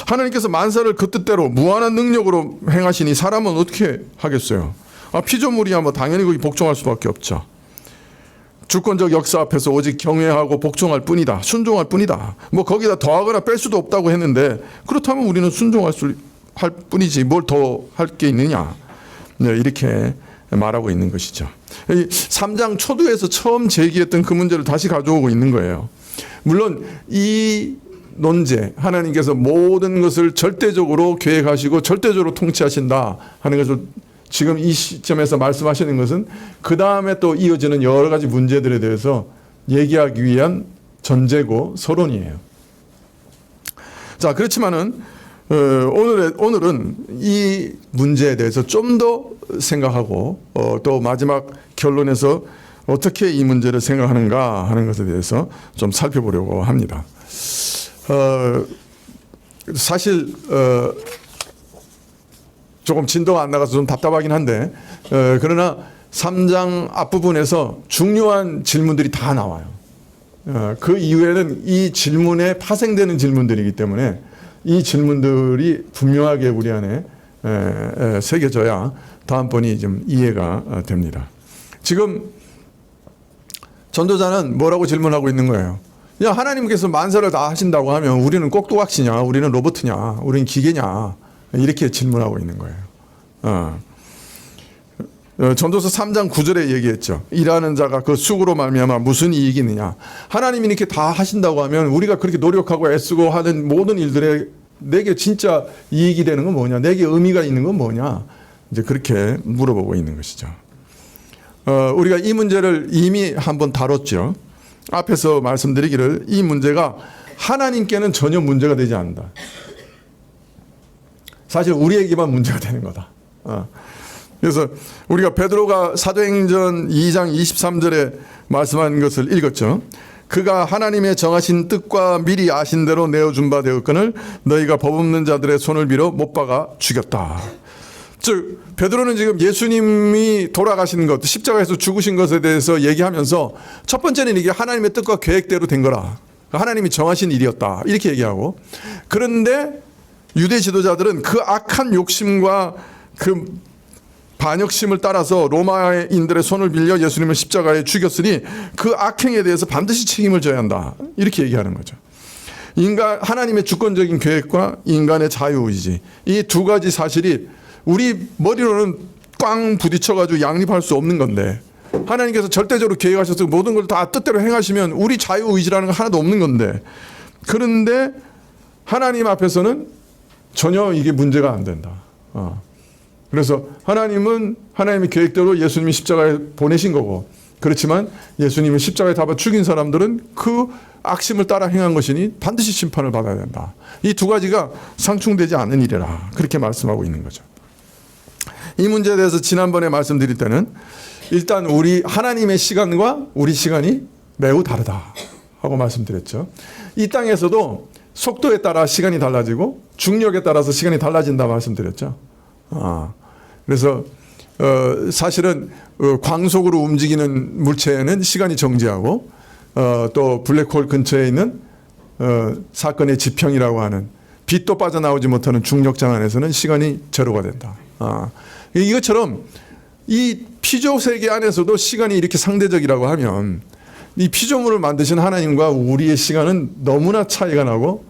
하나님께서 만사를 그 뜻대로 무한한 능력으로 행하시니 사람은 어떻게 하겠어요? 피조물이야 뭐 당연히 거기 복종할 수밖에 없죠. 주권적 역사 앞에서 오직 경외하고 복종할 뿐이다. 순종할 뿐이다. 뭐 거기다 더하거나 뺄 수도 없다고 했는데 그렇다면 우리는 순종할 뿐이지 뭘 더 할 게 있느냐. 네, 이렇게 말하고 있는 것이죠. 3장 초두에서 처음 제기했던 그 문제를 다시 가져오고 있는 거예요. 물론 이 논제, 하나님께서 모든 것을 절대적으로 계획하시고 절대적으로 통치하신다 하는 것을 지금 이 시점에서 말씀하시는 것은 그 다음에 또 이어지는 여러 가지 문제들에 대해서 얘기하기 위한 전제고 서론이에요. 자, 그렇지만은 오늘은 이 문제에 대해서 좀 더 생각하고 또 마지막 결론에서 어떻게 이 문제를 생각하는가 하는 것에 대해서 좀 살펴보려고 합니다. 사실 조금 진도가 안 나가서 좀 답답하긴 한데 그러나 3장 앞부분에서 중요한 질문들이 다 나와요. 그 이후에는 이 질문에 파생되는 질문들이기 때문에 이 질문들이 분명하게 우리 안에 새겨져야 다음번이 좀 이해가 됩니다. 지금 전도자는 뭐라고 질문하고 있는 거예요? 야, 하나님께서 만사를 다 하신다고 하면 우리는 꼭두각시냐? 우리는 로봇이냐? 우리는 기계냐? 이렇게 질문하고 있는 거예요. 전도서 3장 9절에 얘기했죠. 일하는 자가 그 수고로 말미암아 무슨 이익이 있느냐. 하나님이 이렇게 다 하신다고 하면 우리가 그렇게 노력하고 애쓰고 하는 모든 일들에 내게 진짜 이익이 되는 건 뭐냐. 내게 의미가 있는 건 뭐냐. 이제 그렇게 물어보고 있는 것이죠. 우리가 이 문제를 이미 한번 다뤘죠. 앞에서 말씀드리기를 이 문제가 하나님께는 전혀 문제가 되지 않는다. 사실 우리에게만 문제가 되는 거다. 그래서 우리가 베드로가 사도행전 2장 23절에 말씀한 것을 읽었죠. 그가 하나님의 정하신 뜻과 미리 아신 대로 내어준 바 되었거늘 너희가 법 없는 자들의 손을 빌어 못 박아 죽였다. 즉 베드로는 지금 예수님이 돌아가신 것, 십자가에서 죽으신 것에 대해서 얘기하면서 첫 번째는 이게 하나님의 뜻과 계획대로 된 거라. 하나님이 정하신 일이었다. 이렇게 얘기하고, 그런데 유대 지도자들은 그 악한 욕심과 그 반역심을 따라서 로마인들의 손을 빌려 예수님을 십자가에 죽였으니 그 악행에 대해서 반드시 책임을 져야 한다. 이렇게 얘기하는 거죠. 하나님의 주권적인 계획과 인간의 자유의지, 이 두 가지 사실이 우리 머리로는 꽝 부딪혀가지고 양립할 수 없는 건데, 하나님께서 절대적으로 계획하셔서 모든 걸 다 뜻대로 행하시면 우리 자유의지라는 거 하나도 없는 건데, 그런데 하나님 앞에서는 전혀 이게 문제가 안 된다. 그래서 하나님은 하나님의 계획대로 예수님이 십자가에 보내신 거고, 그렇지만 예수님이 십자가에 달아 죽인 사람들은 그 악심을 따라 행한 것이니 반드시 심판을 받아야 된다. 이 두 가지가 상충되지 않는 일이라 그렇게 말씀하고 있는 거죠. 이 문제에 대해서 지난번에 말씀드릴 때는 일단 우리 하나님의 시간과 우리 시간이 매우 다르다 하고 말씀드렸죠. 이 땅에서도 속도에 따라 시간이 달라지고 중력에 따라서 시간이 달라진다 말씀드렸죠. 그래서 사실은 광속으로 움직이는 물체에는 시간이 정지하고 또 블랙홀 근처에 있는 사건의 지평이라고 하는 빛도 빠져나오지 못하는 중력장 안에서는 시간이 제로가 된다. 이것처럼 이 피조 세계 안에서도 시간이 이렇게 상대적이라고 하면 이 피조물을 만드신 하나님과 우리의 시간은 너무나 차이가 나고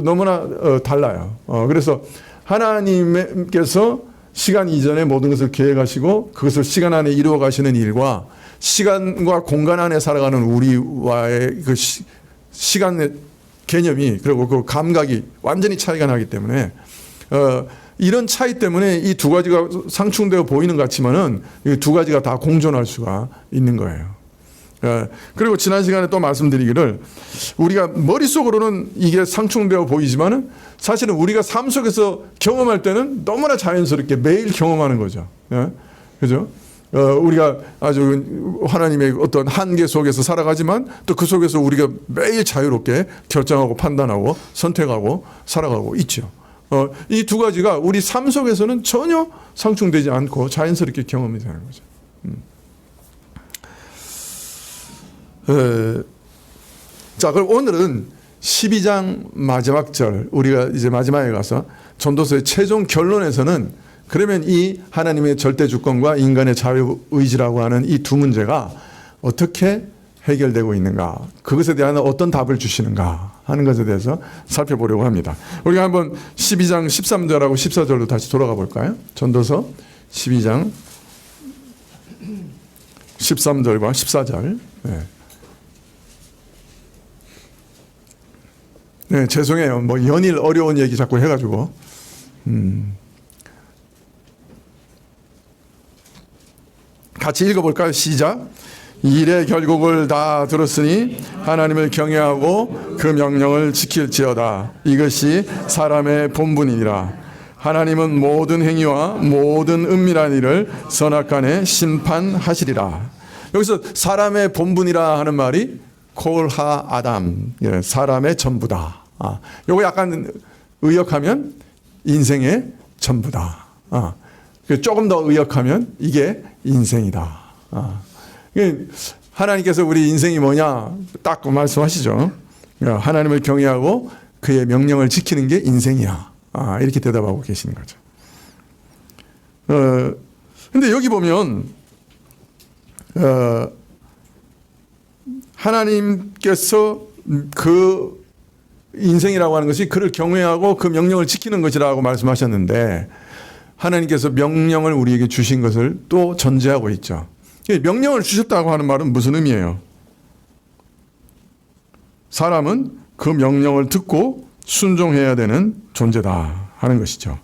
너무나 달라요. 그래서 하나님께서 시간 이전에 모든 것을 계획하시고 그것을 시간 안에 이루어 가시는 일과 시간과 공간 안에 살아가는 우리와의 그 시간의 개념이 그리고 그 감각이 완전히 차이가 나기 때문에 이런 차이 때문에 이 두 가지가 상충되어 보이는 것 같지만은 이 두 가지가 다 공존할 수가 있는 거예요. 그리고 지난 시간에 또 말씀드리기를 우리가 머릿속으로는 이게 상충되어 보이지만은 사실은 우리가 삶 속에서 경험할 때는 너무나 자연스럽게 매일 경험하는 거죠. 그죠? 우리가 아주 하나님의 어떤 한계 속에서 살아가지만 또 그 속에서 우리가 매일 자유롭게 결정하고 판단하고 선택하고 살아가고 있죠. 이 두 가지가 우리 삶 속에서는 전혀 상충되지 않고 자연스럽게 경험이 되는 거죠. 자, 그럼 오늘은 12장 마지막 절, 우리가 이제 마지막에 가서 전도서의 최종 결론에서는 그러면 이 하나님의 절대 주권과 인간의 자유의지라고 하는 이 두 문제가 어떻게 해결되고 있는가, 그것에 대한 어떤 답을 주시는가 하는 것에 대해서 살펴보려고 합니다. 우리가 한번 12장 13절하고 14절로 다시 돌아가 볼까요? 전도서 12장 13절과 14절. 네, 죄송해요. 뭐 연일 어려운 얘기 자꾸 해가지고. 같이 읽어볼까요? 시작. 일의 결국을 다 들었으니 하나님을 경외하고 그 명령을 지킬지어다. 이것이 사람의 본분이니라. 하나님은 모든 행위와 모든 은밀한 일을 선악간에 심판하시리라. 여기서 사람의 본분이라 하는 말이 콜하 아담, 사람의 전부다. 요거 약간 의역하면 인생의 전부다. 조금 더 의역하면 이게 인생이다. 하나님께서 우리 인생이 뭐냐 딱 말씀하시죠. 하나님을 경외하고 그의 명령을 지키는 게 인생이야. 이렇게 대답하고 계시는 거죠. 근데 여기 보면 하나님께서 그 인생이라고 하는 것이 그를 경외하고 그 명령을 지키는 것이라고 말씀하셨는데 하나님께서 명령을 우리에게 주신 것을 또 전제하고 있죠. 명령을 주셨다고 하는 말은 무슨 의미예요? 사람은 그 명령을 듣고 순종해야 되는 존재다 하는 것이죠.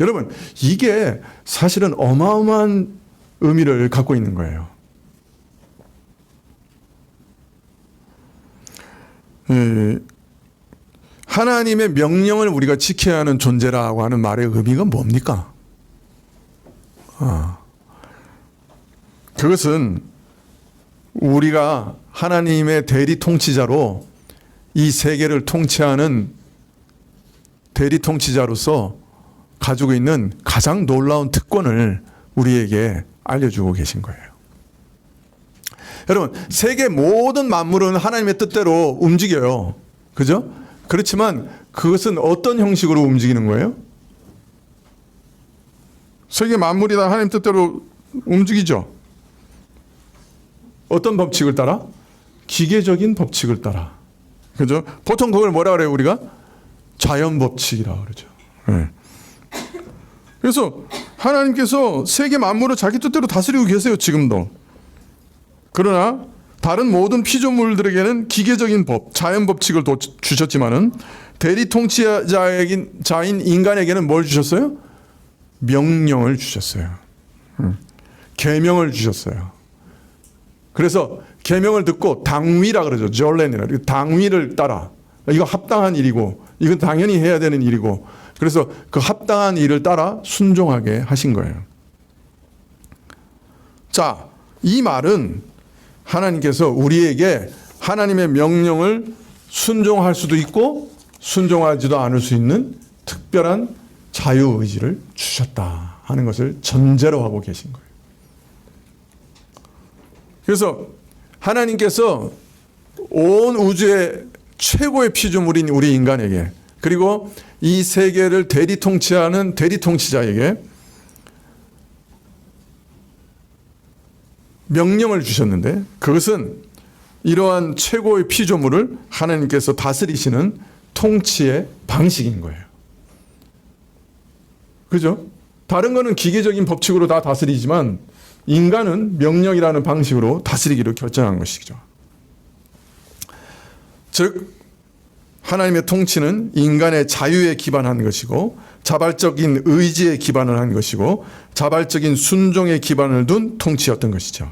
여러분, 이게 사실은 어마어마한 의미를 갖고 있는 거예요. 하나님의 명령을 우리가 지켜야 하는 존재라고 하는 말의 의미가 뭡니까? 그것은 우리가 하나님의 대리 통치자로 이 세계를 통치하는 대리 통치자로서 가지고 있는 가장 놀라운 특권을 우리에게 알려주고 계신 거예요. 여러분, 세계 모든 만물은 하나님의 뜻대로 움직여요. 그죠? 그렇지만 그것은 어떤 형식으로 움직이는 거예요? 세계 만물이 다 하나님 뜻대로 움직이죠. 어떤 법칙을 따라? 기계적인 법칙을 따라. 그죠? 보통 그걸 뭐라 그래요, 우리가? 자연 법칙이라고 그러죠. 네. 그래서 하나님께서 세계 만물을 자기 뜻대로 다스리고 계세요, 지금도. 그러나 다른 모든 피조물들에게는 기계적인 법, 자연 법칙을 주셨지만은 대리 통치자인 인간에게는 뭘 주셨어요? 명령을 주셨어요. 계명을 주셨어요. 그래서 계명을 듣고 당위라 그러죠. 졸렌이라. 당위를 따라. 이거 합당한 일이고 이건 당연히 해야 되는 일이고 그래서 그 합당한 일을 따라 순종하게 하신 거예요. 자, 이 말은 하나님께서 우리에게 하나님의 명령을 순종할 수도 있고 순종하지도 않을 수 있는 특별한 자유의지를 주셨다 하는 것을 전제로 하고 계신 거예요. 그래서 하나님께서 온 우주의 최고의 피조물인 우리 인간에게 그리고 이 세계를 대리 통치하는 대리 통치자에게 명령을 주셨는데 그것은 이러한 최고의 피조물을 하나님께서 다스리시는 통치의 방식인 거예요. 그죠? 다른 거는 기계적인 법칙으로 다 다스리지만 인간은 명령이라는 방식으로 다스리기로 결정한 것이죠. 즉 하나님의 통치는 인간의 자유에 기반한 것이고 자발적인 의지에 기반을 한 것이고 자발적인 순종에 기반을 둔 통치였던 것이죠.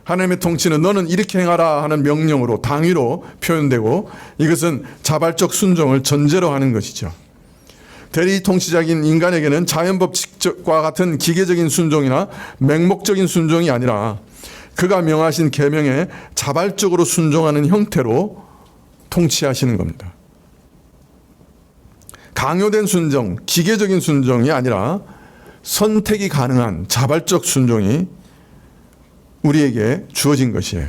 하나님의 통치는 너는 이렇게 행하라 하는 명령으로 당위로 표현되고 이것은 자발적 순종을 전제로 하는 것이죠. 대리 통치자인 인간에게는 자연법칙과 같은 기계적인 순종이나 맹목적인 순종이 아니라 그가 명하신 계명에 자발적으로 순종하는 형태로 통치하시는 겁니다. 강요된 순종, 기계적인 순종이 아니라 선택이 가능한 자발적 순종이 우리에게 주어진 것이에요.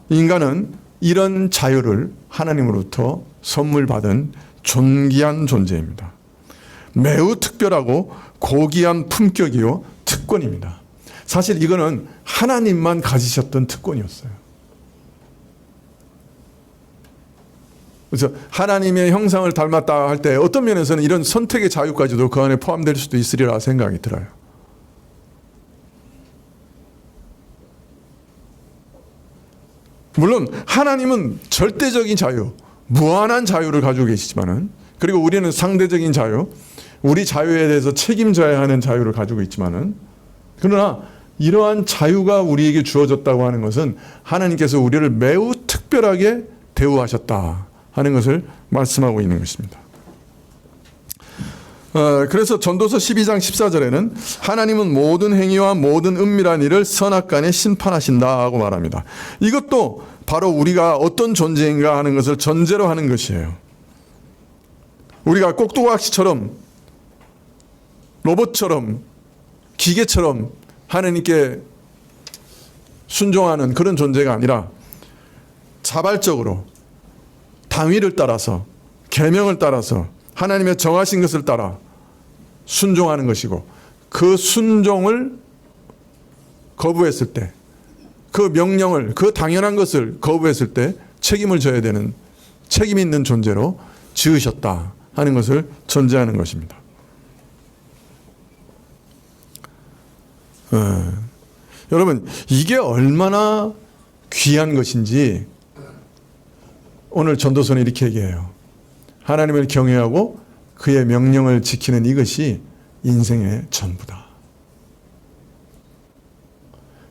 인간은 이런 자유를 하나님으로부터 선물 받은 존귀한 존재입니다. 매우 특별하고 고귀한 품격이요 특권입니다. 사실 이거는 하나님만 가지셨던 특권이었어요. 그래서 하나님의 형상을 닮았다 할 때 어떤 면에서는 이런 선택의 자유까지도 그 안에 포함될 수도 있으리라 생각이 들어요. 물론 하나님은 절대적인 자유, 무한한 자유를 가지고 계시지만은, 그리고 우리는 상대적인 자유, 우리 자유에 대해서 책임져야 하는 자유를 가지고 있지만은, 그러나 이러한 자유가 우리에게 주어졌다고 하는 것은 하나님께서 우리를 매우 특별하게 대우하셨다 하는 것을 말씀하고 있는 것입니다. 그래서 전도서 12장 14절에는 하나님은 모든 행위와 모든 은밀한 일을 선악간에 심판하신다고 말합니다. 이것도 바로 우리가 어떤 존재인가 하는 것을 전제로 하는 것이에요. 우리가 꼭두각시처럼 로봇처럼 기계처럼 하나님께 순종하는 그런 존재가 아니라 자발적으로 당위를 따라서 계명을 따라서 하나님의 정하신 것을 따라 순종하는 것이고, 그 순종을 거부했을 때, 그 명령을, 그 당연한 것을 거부했을 때 책임을 져야 되는 책임 있는 존재로 지으셨다 하는 것을 전제하는 것입니다. 여러분, 이게 얼마나 귀한 것인지 오늘 전도서는 이렇게 얘기해요. 하나님을 경외하고 그의 명령을 지키는 이것이 인생의 전부다.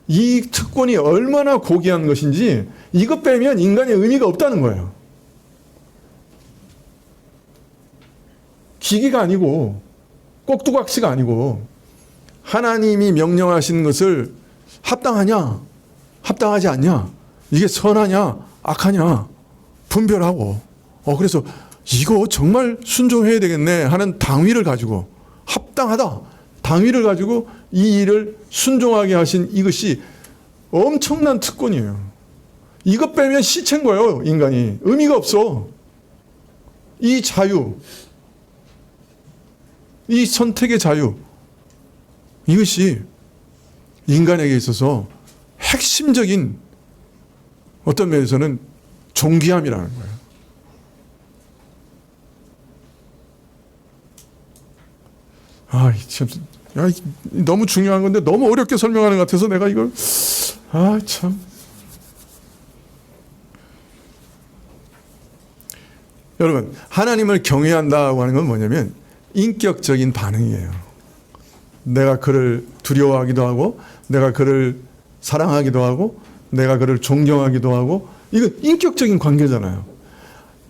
이 특권이 얼마나 고귀한 것인지 이것 빼면 인간의 의미가 없다는 거예요. 기계가 아니고 꼭두각시가 아니고 하나님이 명령하신 것을 합당하냐 합당하지 않냐, 이게 선하냐 악하냐 분별하고, 그래서 이거 정말 순종해야 되겠네 하는 당위를 가지고, 합당하다 당위를 가지고 이 일을 순종하게 하신 이것이 엄청난 특권이에요. 이것 빼면 시체인 거예요. 인간이 의미가 없어. 이 자유, 이 선택의 자유, 이것이 인간에게 있어서 핵심적인 어떤 면에서는 존귀함이라는 거예요. 참, 너무 중요한 건데 너무 어렵게 설명하는 것 같아서 내가 이걸 참. 여러분, 하나님을 경외한다고 하는 건 뭐냐면 인격적인 반응이에요. 내가 그를 두려워하기도 하고, 내가 그를 사랑하기도 하고, 내가 그를 존경하기도 하고, 이거 인격적인 관계잖아요.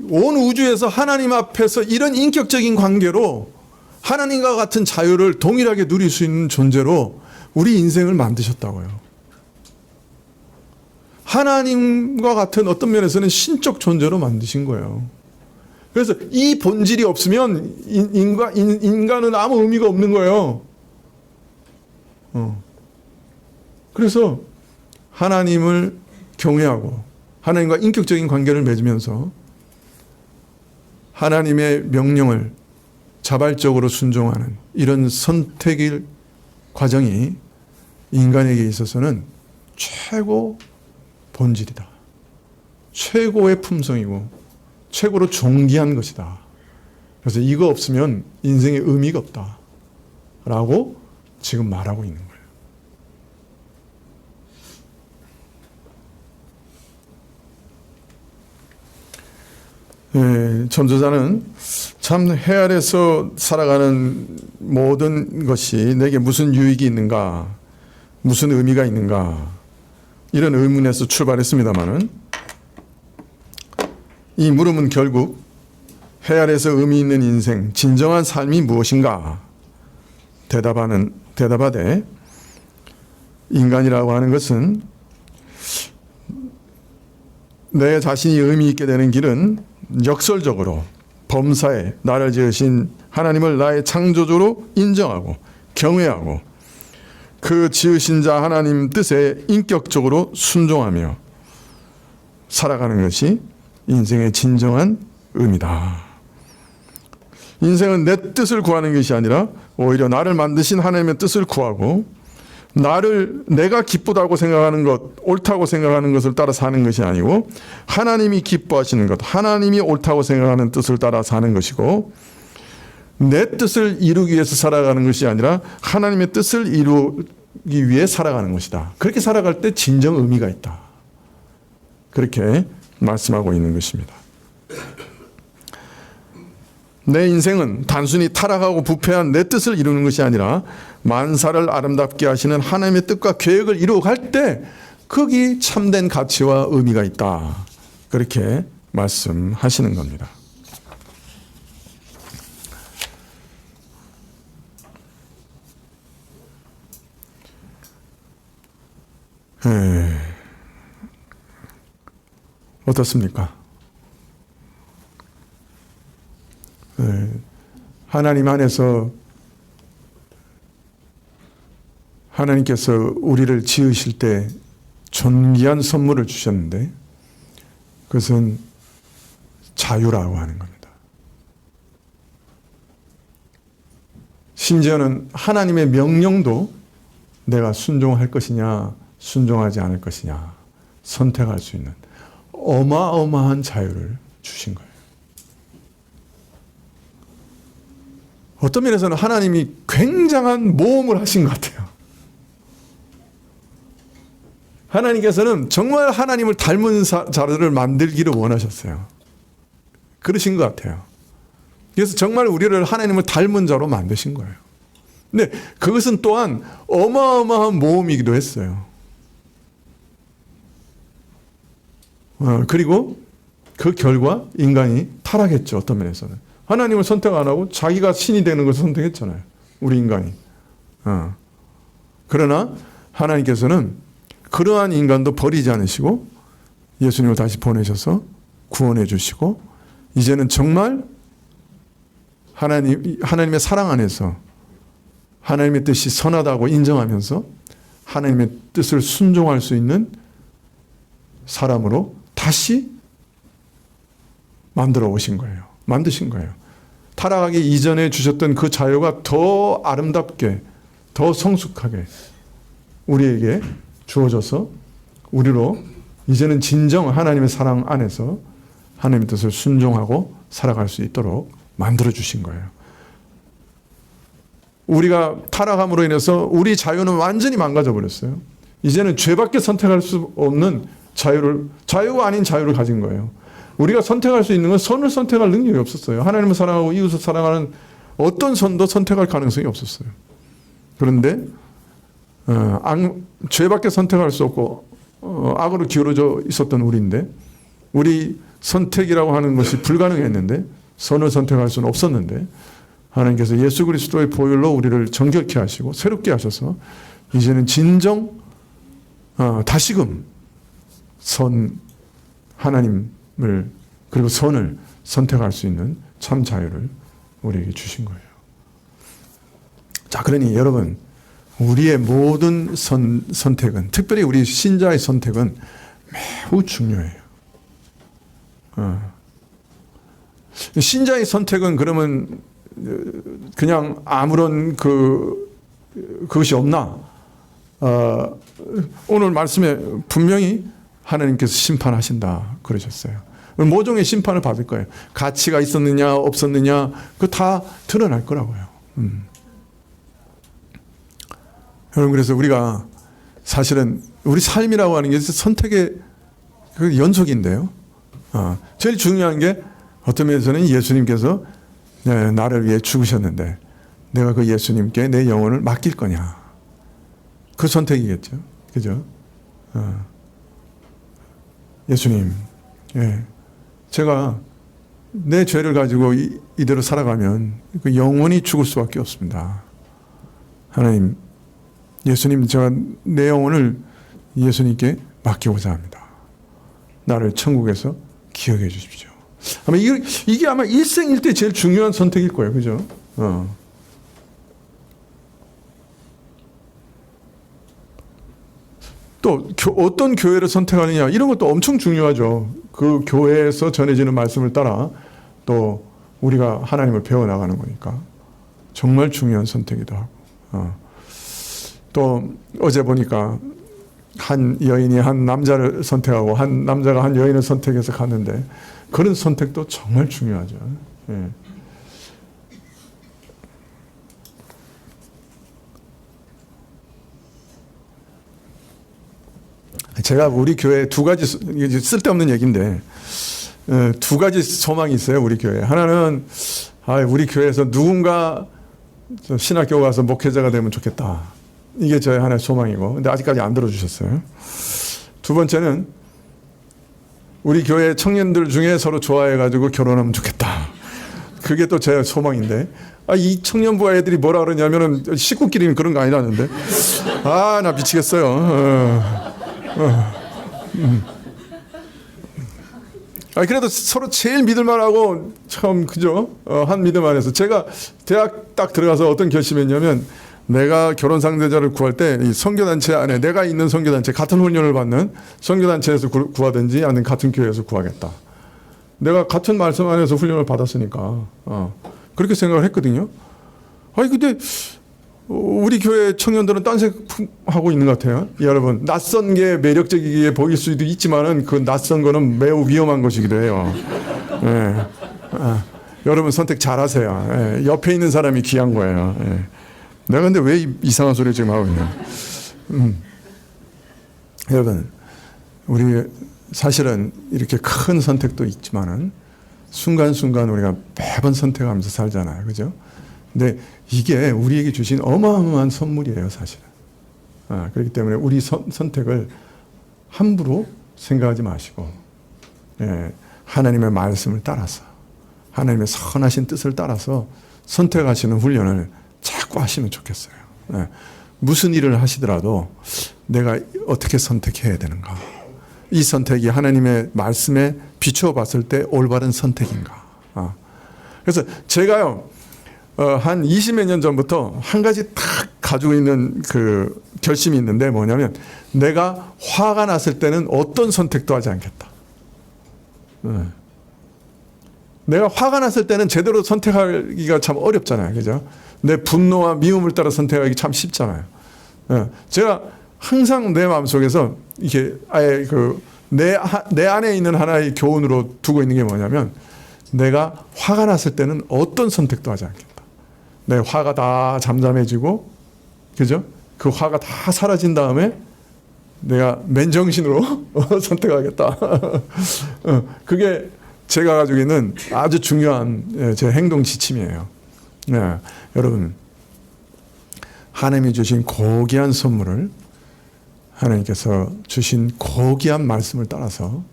온 우주에서 하나님 앞에서 이런 인격적인 관계로 하나님과 같은 자유를 동일하게 누릴 수 있는 존재로 우리 인생을 만드셨다고요. 하나님과 같은 어떤 면에서는 신적 존재로 만드신 거예요. 그래서 이 본질이 없으면 인간은 아무 의미가 없는 거예요. 그래서 하나님을 경외하고 하나님과 인격적인 관계를 맺으면서 하나님의 명령을 자발적으로 순종하는 이런 선택의 과정이 인간에게 있어서는 최고 본질이다. 최고의 품성이고 최고로 존귀한 것이다. 그래서 이거 없으면 인생의 의미가 없다. 라고 지금 말하고 있는 거예요. 전도자는 참 해 아래서 살아가는 모든 것이 내게 무슨 유익이 있는가, 무슨 의미가 있는가, 이런 의문에서 출발했습니다마는 이 물음은 결국 해 아래서 의미 있는 인생, 진정한 삶이 무엇인가 대답하되 인간이라고 하는 것은 내 자신이 의미 있게 되는 길은 역설적으로 범사에 나를 지으신 하나님을 나의 창조주로 인정하고 경외하고 그 지으신 자 하나님 뜻에 인격적으로 순종하며 살아가는 것이 인생의 진정한 의미다. 인생은 내 뜻을 구하는 것이 아니라 오히려 나를 만드신 하나님의 뜻을 구하고 내가 기쁘다고 생각하는 것, 옳다고 생각하는 것을 따라 사는 것이 아니고 하나님이 기뻐하시는 것, 하나님이 옳다고 생각하는 뜻을 따라 사는 것이고 내 뜻을 이루기 위해서 살아가는 것이 아니라 하나님의 뜻을 이루기 위해 살아가는 것이다. 그렇게 살아갈 때 진정 의미가 있다. 그렇게 말씀하고 있는 것입니다. 내 인생은 단순히 타락하고 부패한 내 뜻을 이루는 것이 아니라 만사를 아름답게 하시는 하나님의 뜻과 계획을 이루어갈 때 거기 참된 가치와 의미가 있다. 그렇게 말씀하시는 겁니다. 어떻습니까? 하나님 안에서 하나님께서 우리를 지으실 때 존귀한 선물을 주셨는데 그것은 자유라고 하는 겁니다. 심지어는 하나님의 명령도 내가 순종할 것이냐 순종하지 않을 것이냐 선택할 수 있는 어마어마한 자유를 주신 거예요. 어떤 면에서는 하나님이 굉장한 모험을 하신 것 같아요. 하나님께서는 정말 하나님을 닮은 자들을 만들기를 원하셨어요. 그러신 것 같아요. 그래서 정말 우리를 하나님을 닮은 자로 만드신 거예요. 근데 그것은 또한 어마어마한 모험이기도 했어요. 그리고 그 결과 인간이 타락했죠. 어떤 면에서는. 하나님을 선택 안 하고 자기가 신이 되는 것을 선택했잖아요. 우리 인간이. 그러나 하나님께서는 그러한 인간도 버리지 않으시고 예수님을 다시 보내셔서 구원해 주시고 이제는 정말 하나님의 사랑 안에서 하나님의 뜻이 선하다고 인정하면서 하나님의 뜻을 순종할 수 있는 사람으로 다시 만들어 오신 거예요. 만드신 거예요. 타락하기 이전에 주셨던 그 자유가 더 아름답게, 더 성숙하게 우리에게 주어져서 우리로 이제는 진정 하나님의 사랑 안에서 하나님의 뜻을 순종하고 살아갈 수 있도록 만들어 주신 거예요. 우리가 타락함으로 인해서 우리 자유는 완전히 망가져 버렸어요. 이제는 죄밖에 선택할 수 없는 자유가 아닌 자유를 가진 거예요. 우리가 선택할 수 있는 건 선을 선택할 능력이 없었어요. 하나님을 사랑하고 이웃을 사랑하는 어떤 선도 선택할 가능성이 없었어요. 그런데 죄밖에 선택할 수 없고 악으로 기울어져 있었던 우리인데 우리 선택이라고 하는 것이 불가능했는데 선을 선택할 수는 없었는데 하나님께서 예수 그리스도의 보혈로 우리를 정결케 하시고 새롭게 하셔서 이제는 진정 다시금 하나님을 그리고 선을 선택할 수 있는 참 자유를 우리에게 주신 거예요. 자, 그러니 여러분 우리의 모든 선택은 특별히 우리 신자의 선택은 매우 중요해요. 신자의 선택은 그러면 그냥 아무런 그것이 없나? 오늘 말씀에 분명히 하나님께서 심판하신다 그러셨어요. 모종의 심판을 받을 거예요. 가치가 있었느냐 없었느냐 그거 다 드러날 거라고요. 여러분, 그래서 우리가 사실은 우리 삶이라고 하는 게 선택의 그 연속인데요. 제일 중요한 게 어떤 면에서는 예수님께서 나를 위해 죽으셨는데 내가 그 예수님께 내 영혼을 맡길 거냐. 그 선택이겠죠. 그죠? 예수님, 제가 내 죄를 가지고 이대로 살아가면 그 영원히 죽을 수밖에 없습니다. 하나님, 예수님, 제가 내 영혼을 예수님께 맡기고자 합니다. 나를 천국에서 기억해 주십시오. 아마 이게 아마 일생일대 제일 중요한 선택일 거예요. 그죠? 또 어떤 교회를 선택하느냐 이런 것도 엄청 중요하죠. 그 교회에서 전해지는 말씀을 따라 또 우리가 하나님을 배워나가는 거니까 정말 중요한 선택이기도 하고. 또 어제 보니까 한 여인이 한 남자를 선택하고 한 남자가 한 여인을 선택해서 갔는데 그런 선택도 정말 중요하죠. 제가 우리 교회에 두 가지, 쓸데없는 얘기인데, 두 가지 소망이 있어요, 우리 교회에. 하나는, 우리 교회에서 누군가 신학교 가서 목회자가 되면 좋겠다. 이게 저의 하나의 소망이고, 근데 아직까지 안 들어주셨어요. 두 번째는, 우리 교회 청년들 중에 서로 좋아해가지고 결혼하면 좋겠다. 그게 또 제 소망인데, 이 청년부 애들이 뭐라 그러냐면은, 식구끼리는 그런 거 아니라는데, 나 미치겠어요. 그래도 서로 제일 믿을만하고 참 그죠? 한 믿음 안에서 제가 대학 딱 들어가서 어떤 결심했냐면 내가 결혼 상대자를 구할 때 이 선교단체 안에 내가 있는 선교단체 같은 훈련을 받는 선교단체에서 구하든지 아니면 같은 교회에서 구하겠다. 내가 같은 말씀 안에서 훈련을 받았으니까 그렇게 생각을 했거든요. 근데 우리 교회 청년들은 딴 생각하고 있는 것 같아요. 여러분, 낯선 게 매력적이게 보일 수도 있지만은 그 낯선 거는 매우 위험한 것이기도 해요. 여러분 선택 잘하세요. 옆에 있는 사람이 귀한 거예요. 내가 근데 왜 이상한 소리 지금 하고 있냐? 여러분, 우리 사실은 이렇게 큰 선택도 있지만은 순간순간 우리가 매번 선택하면서 살잖아요. 그죠? 근데 이게 우리에게 주신 어마어마한 선물이에요, 사실은. 그렇기 때문에 우리 선택을 함부로 생각하지 마시고, 하나님의 말씀을 따라서, 하나님의 선하신 뜻을 따라서 선택하시는 훈련을 자꾸 하시면 좋겠어요. 무슨 일을 하시더라도 내가 어떻게 선택해야 되는가? 이 선택이 하나님의 말씀에 비추어 봤을 때 올바른 선택인가? 그래서 제가요, 한 20몇 년 전부터 한 가지 딱 가지고 있는 그 결심이 있는데 뭐냐면 내가 화가 났을 때는 어떤 선택도 하지 않겠다. 내가 화가 났을 때는 제대로 선택하기가 참 어렵잖아요. 그죠? 내 분노와 미움을 따라 선택하기 참 쉽잖아요. 제가 항상 내 마음속에서 이게 아예 내 안에 있는 하나의 교훈으로 두고 있는 게 뭐냐면 내가 화가 났을 때는 어떤 선택도 하지 않겠다. 내 화가 다 잠잠해지고, 그죠? 그 화가 다 사라진 다음에 내가 맨정신으로 선택하겠다. 그게 제가 가지고 있는 아주 중요한 제 행동 지침이에요. 여러분, 하나님이 주신 고귀한 선물을 하나님께서 주신 고귀한 말씀을 따라서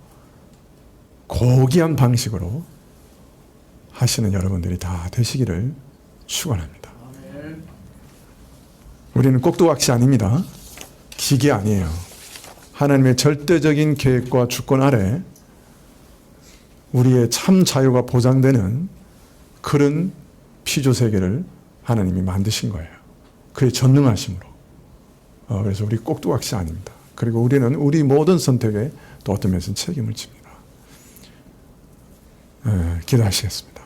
고귀한 방식으로 하시는 여러분들이 다 되시기를 축원합니다. 우리는 꼭두각시 아닙니다. 기계 아니에요. 하나님의 절대적인 계획과 주권 아래 우리의 참 자유가 보장되는 그런 피조 세계를 하나님이 만드신 거예요. 그의 전능하심으로. 그래서 우리 꼭두각시 아닙니다. 그리고 우리는 우리 모든 선택에 또 어떤 면에서 책임을 집니다. 기도하시겠습니다.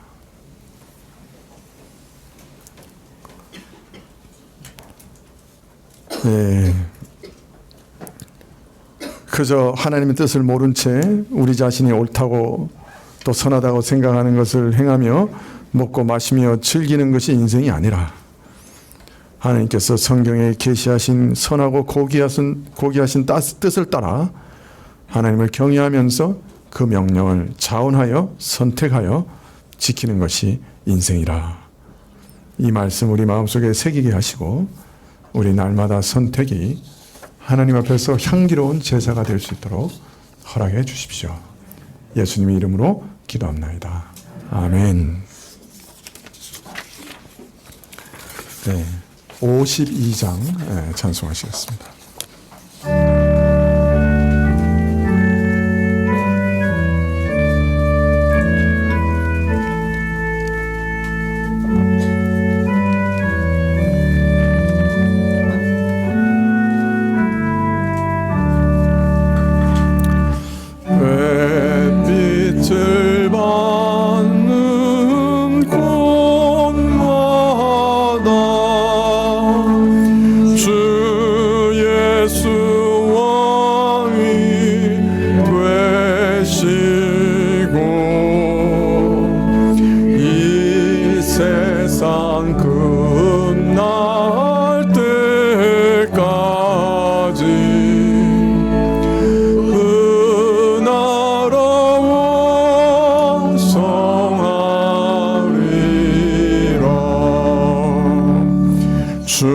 그저 하나님의 뜻을 모른 채 우리 자신이 옳다고 또 선하다고 생각하는 것을 행하며 먹고 마시며 즐기는 것이 인생이 아니라 하나님께서 성경에 계시하신 선하고 고귀하신 뜻을 따라 하나님을 경외하면서 그 명령을 자원하여 선택하여 지키는 것이 인생이라. 이 말씀 우리 마음속에 새기게 하시고 우리 날마다 선택이 하나님 앞에서 향기로운 제사가 될 수 있도록 허락해 주십시오. 예수님의 이름으로 기도합나이다. 아멘. 네, 52장 찬송하시겠습니다. 주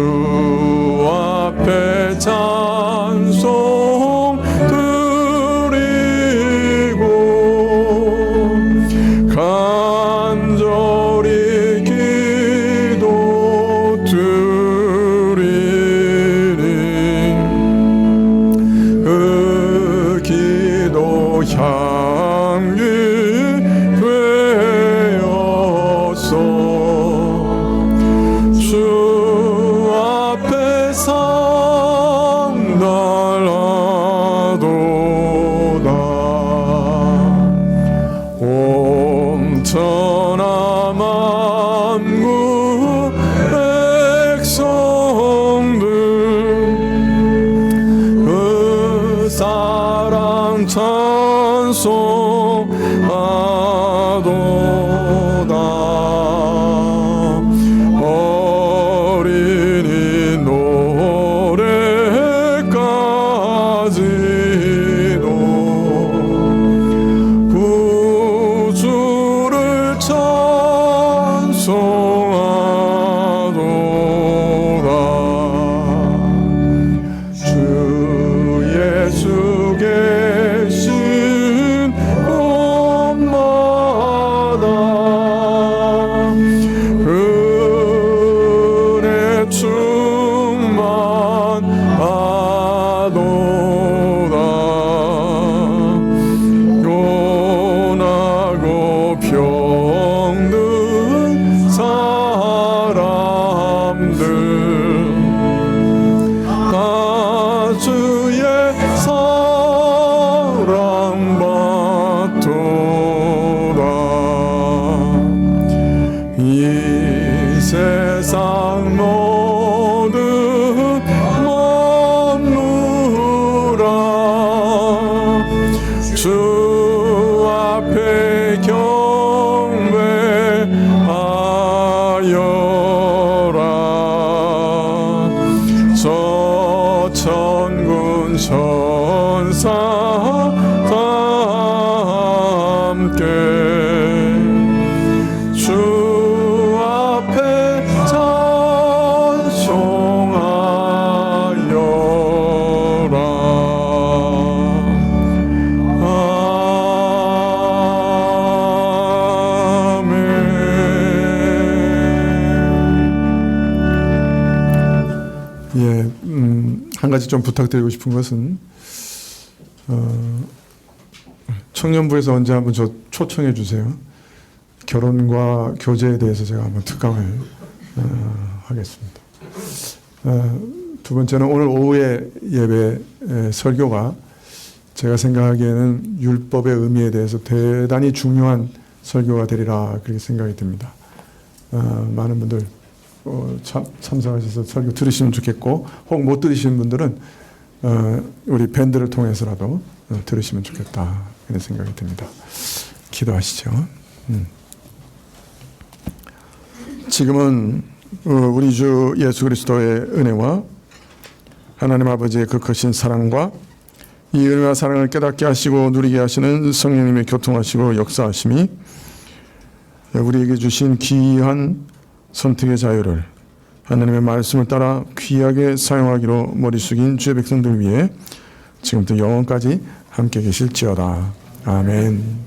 앞에 찬송 드리고 간절히 기도 드리니 그 기도 향기 되어서 찬송하도다. 어린이 노래까지도 구주를 찬송하도다. 주 예수 계신 곳마다 은혜 충만하도다. 요나고 병든 사람들 다 주의 사랑받도다. 이 세상 모든 만물아 주 앞에 경배하여라. 저 천군 천사 다 함께 주 앞에 찬송하여라. 아멘. 예, 한 가지 좀 부탁드리고 싶은 것은 청년부에서 언제 한번 저 초청해 주세요. 결혼과 교제에 대해서 제가 한번 특강을 하겠습니다. 두 번째는 오늘 오후에 예배 설교가 제가 생각하기에는 율법의 의미에 대해서 대단히 중요한 설교가 되리라 그렇게 생각이 듭니다. 많은 분들 참석하셔서 설교 들으시면 좋겠고, 혹 못 들으시는 분들은 우리 밴드를 통해서라도 들으시면 좋겠다 그런 생각이 듭니다. 기도하시죠. 지금은 우리 주 예수 그리스도의 은혜와 하나님 아버지의 그 크신 사랑과 이 은혜와 사랑을 깨닫게 하시고 누리게 하시는 성령님의 교통하시고 역사하심이 우리에게 주신 귀한 선택의 자유를 하나님의 말씀을 따라 귀하게 사용하기로 머리 숙인 주의 백성들 위해 지금부터 영원까지 함께 계실지어다. 아멘.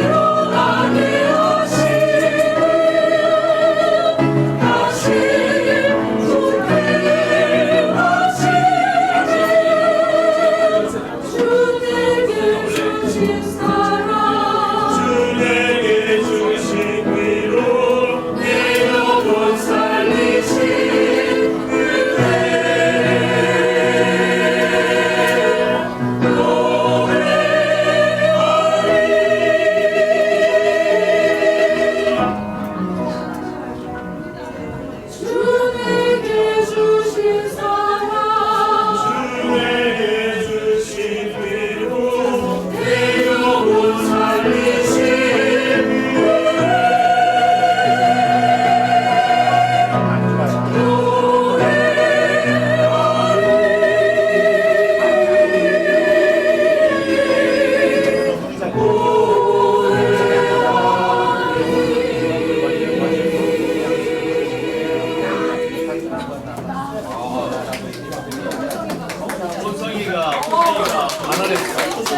Hero 안 하래.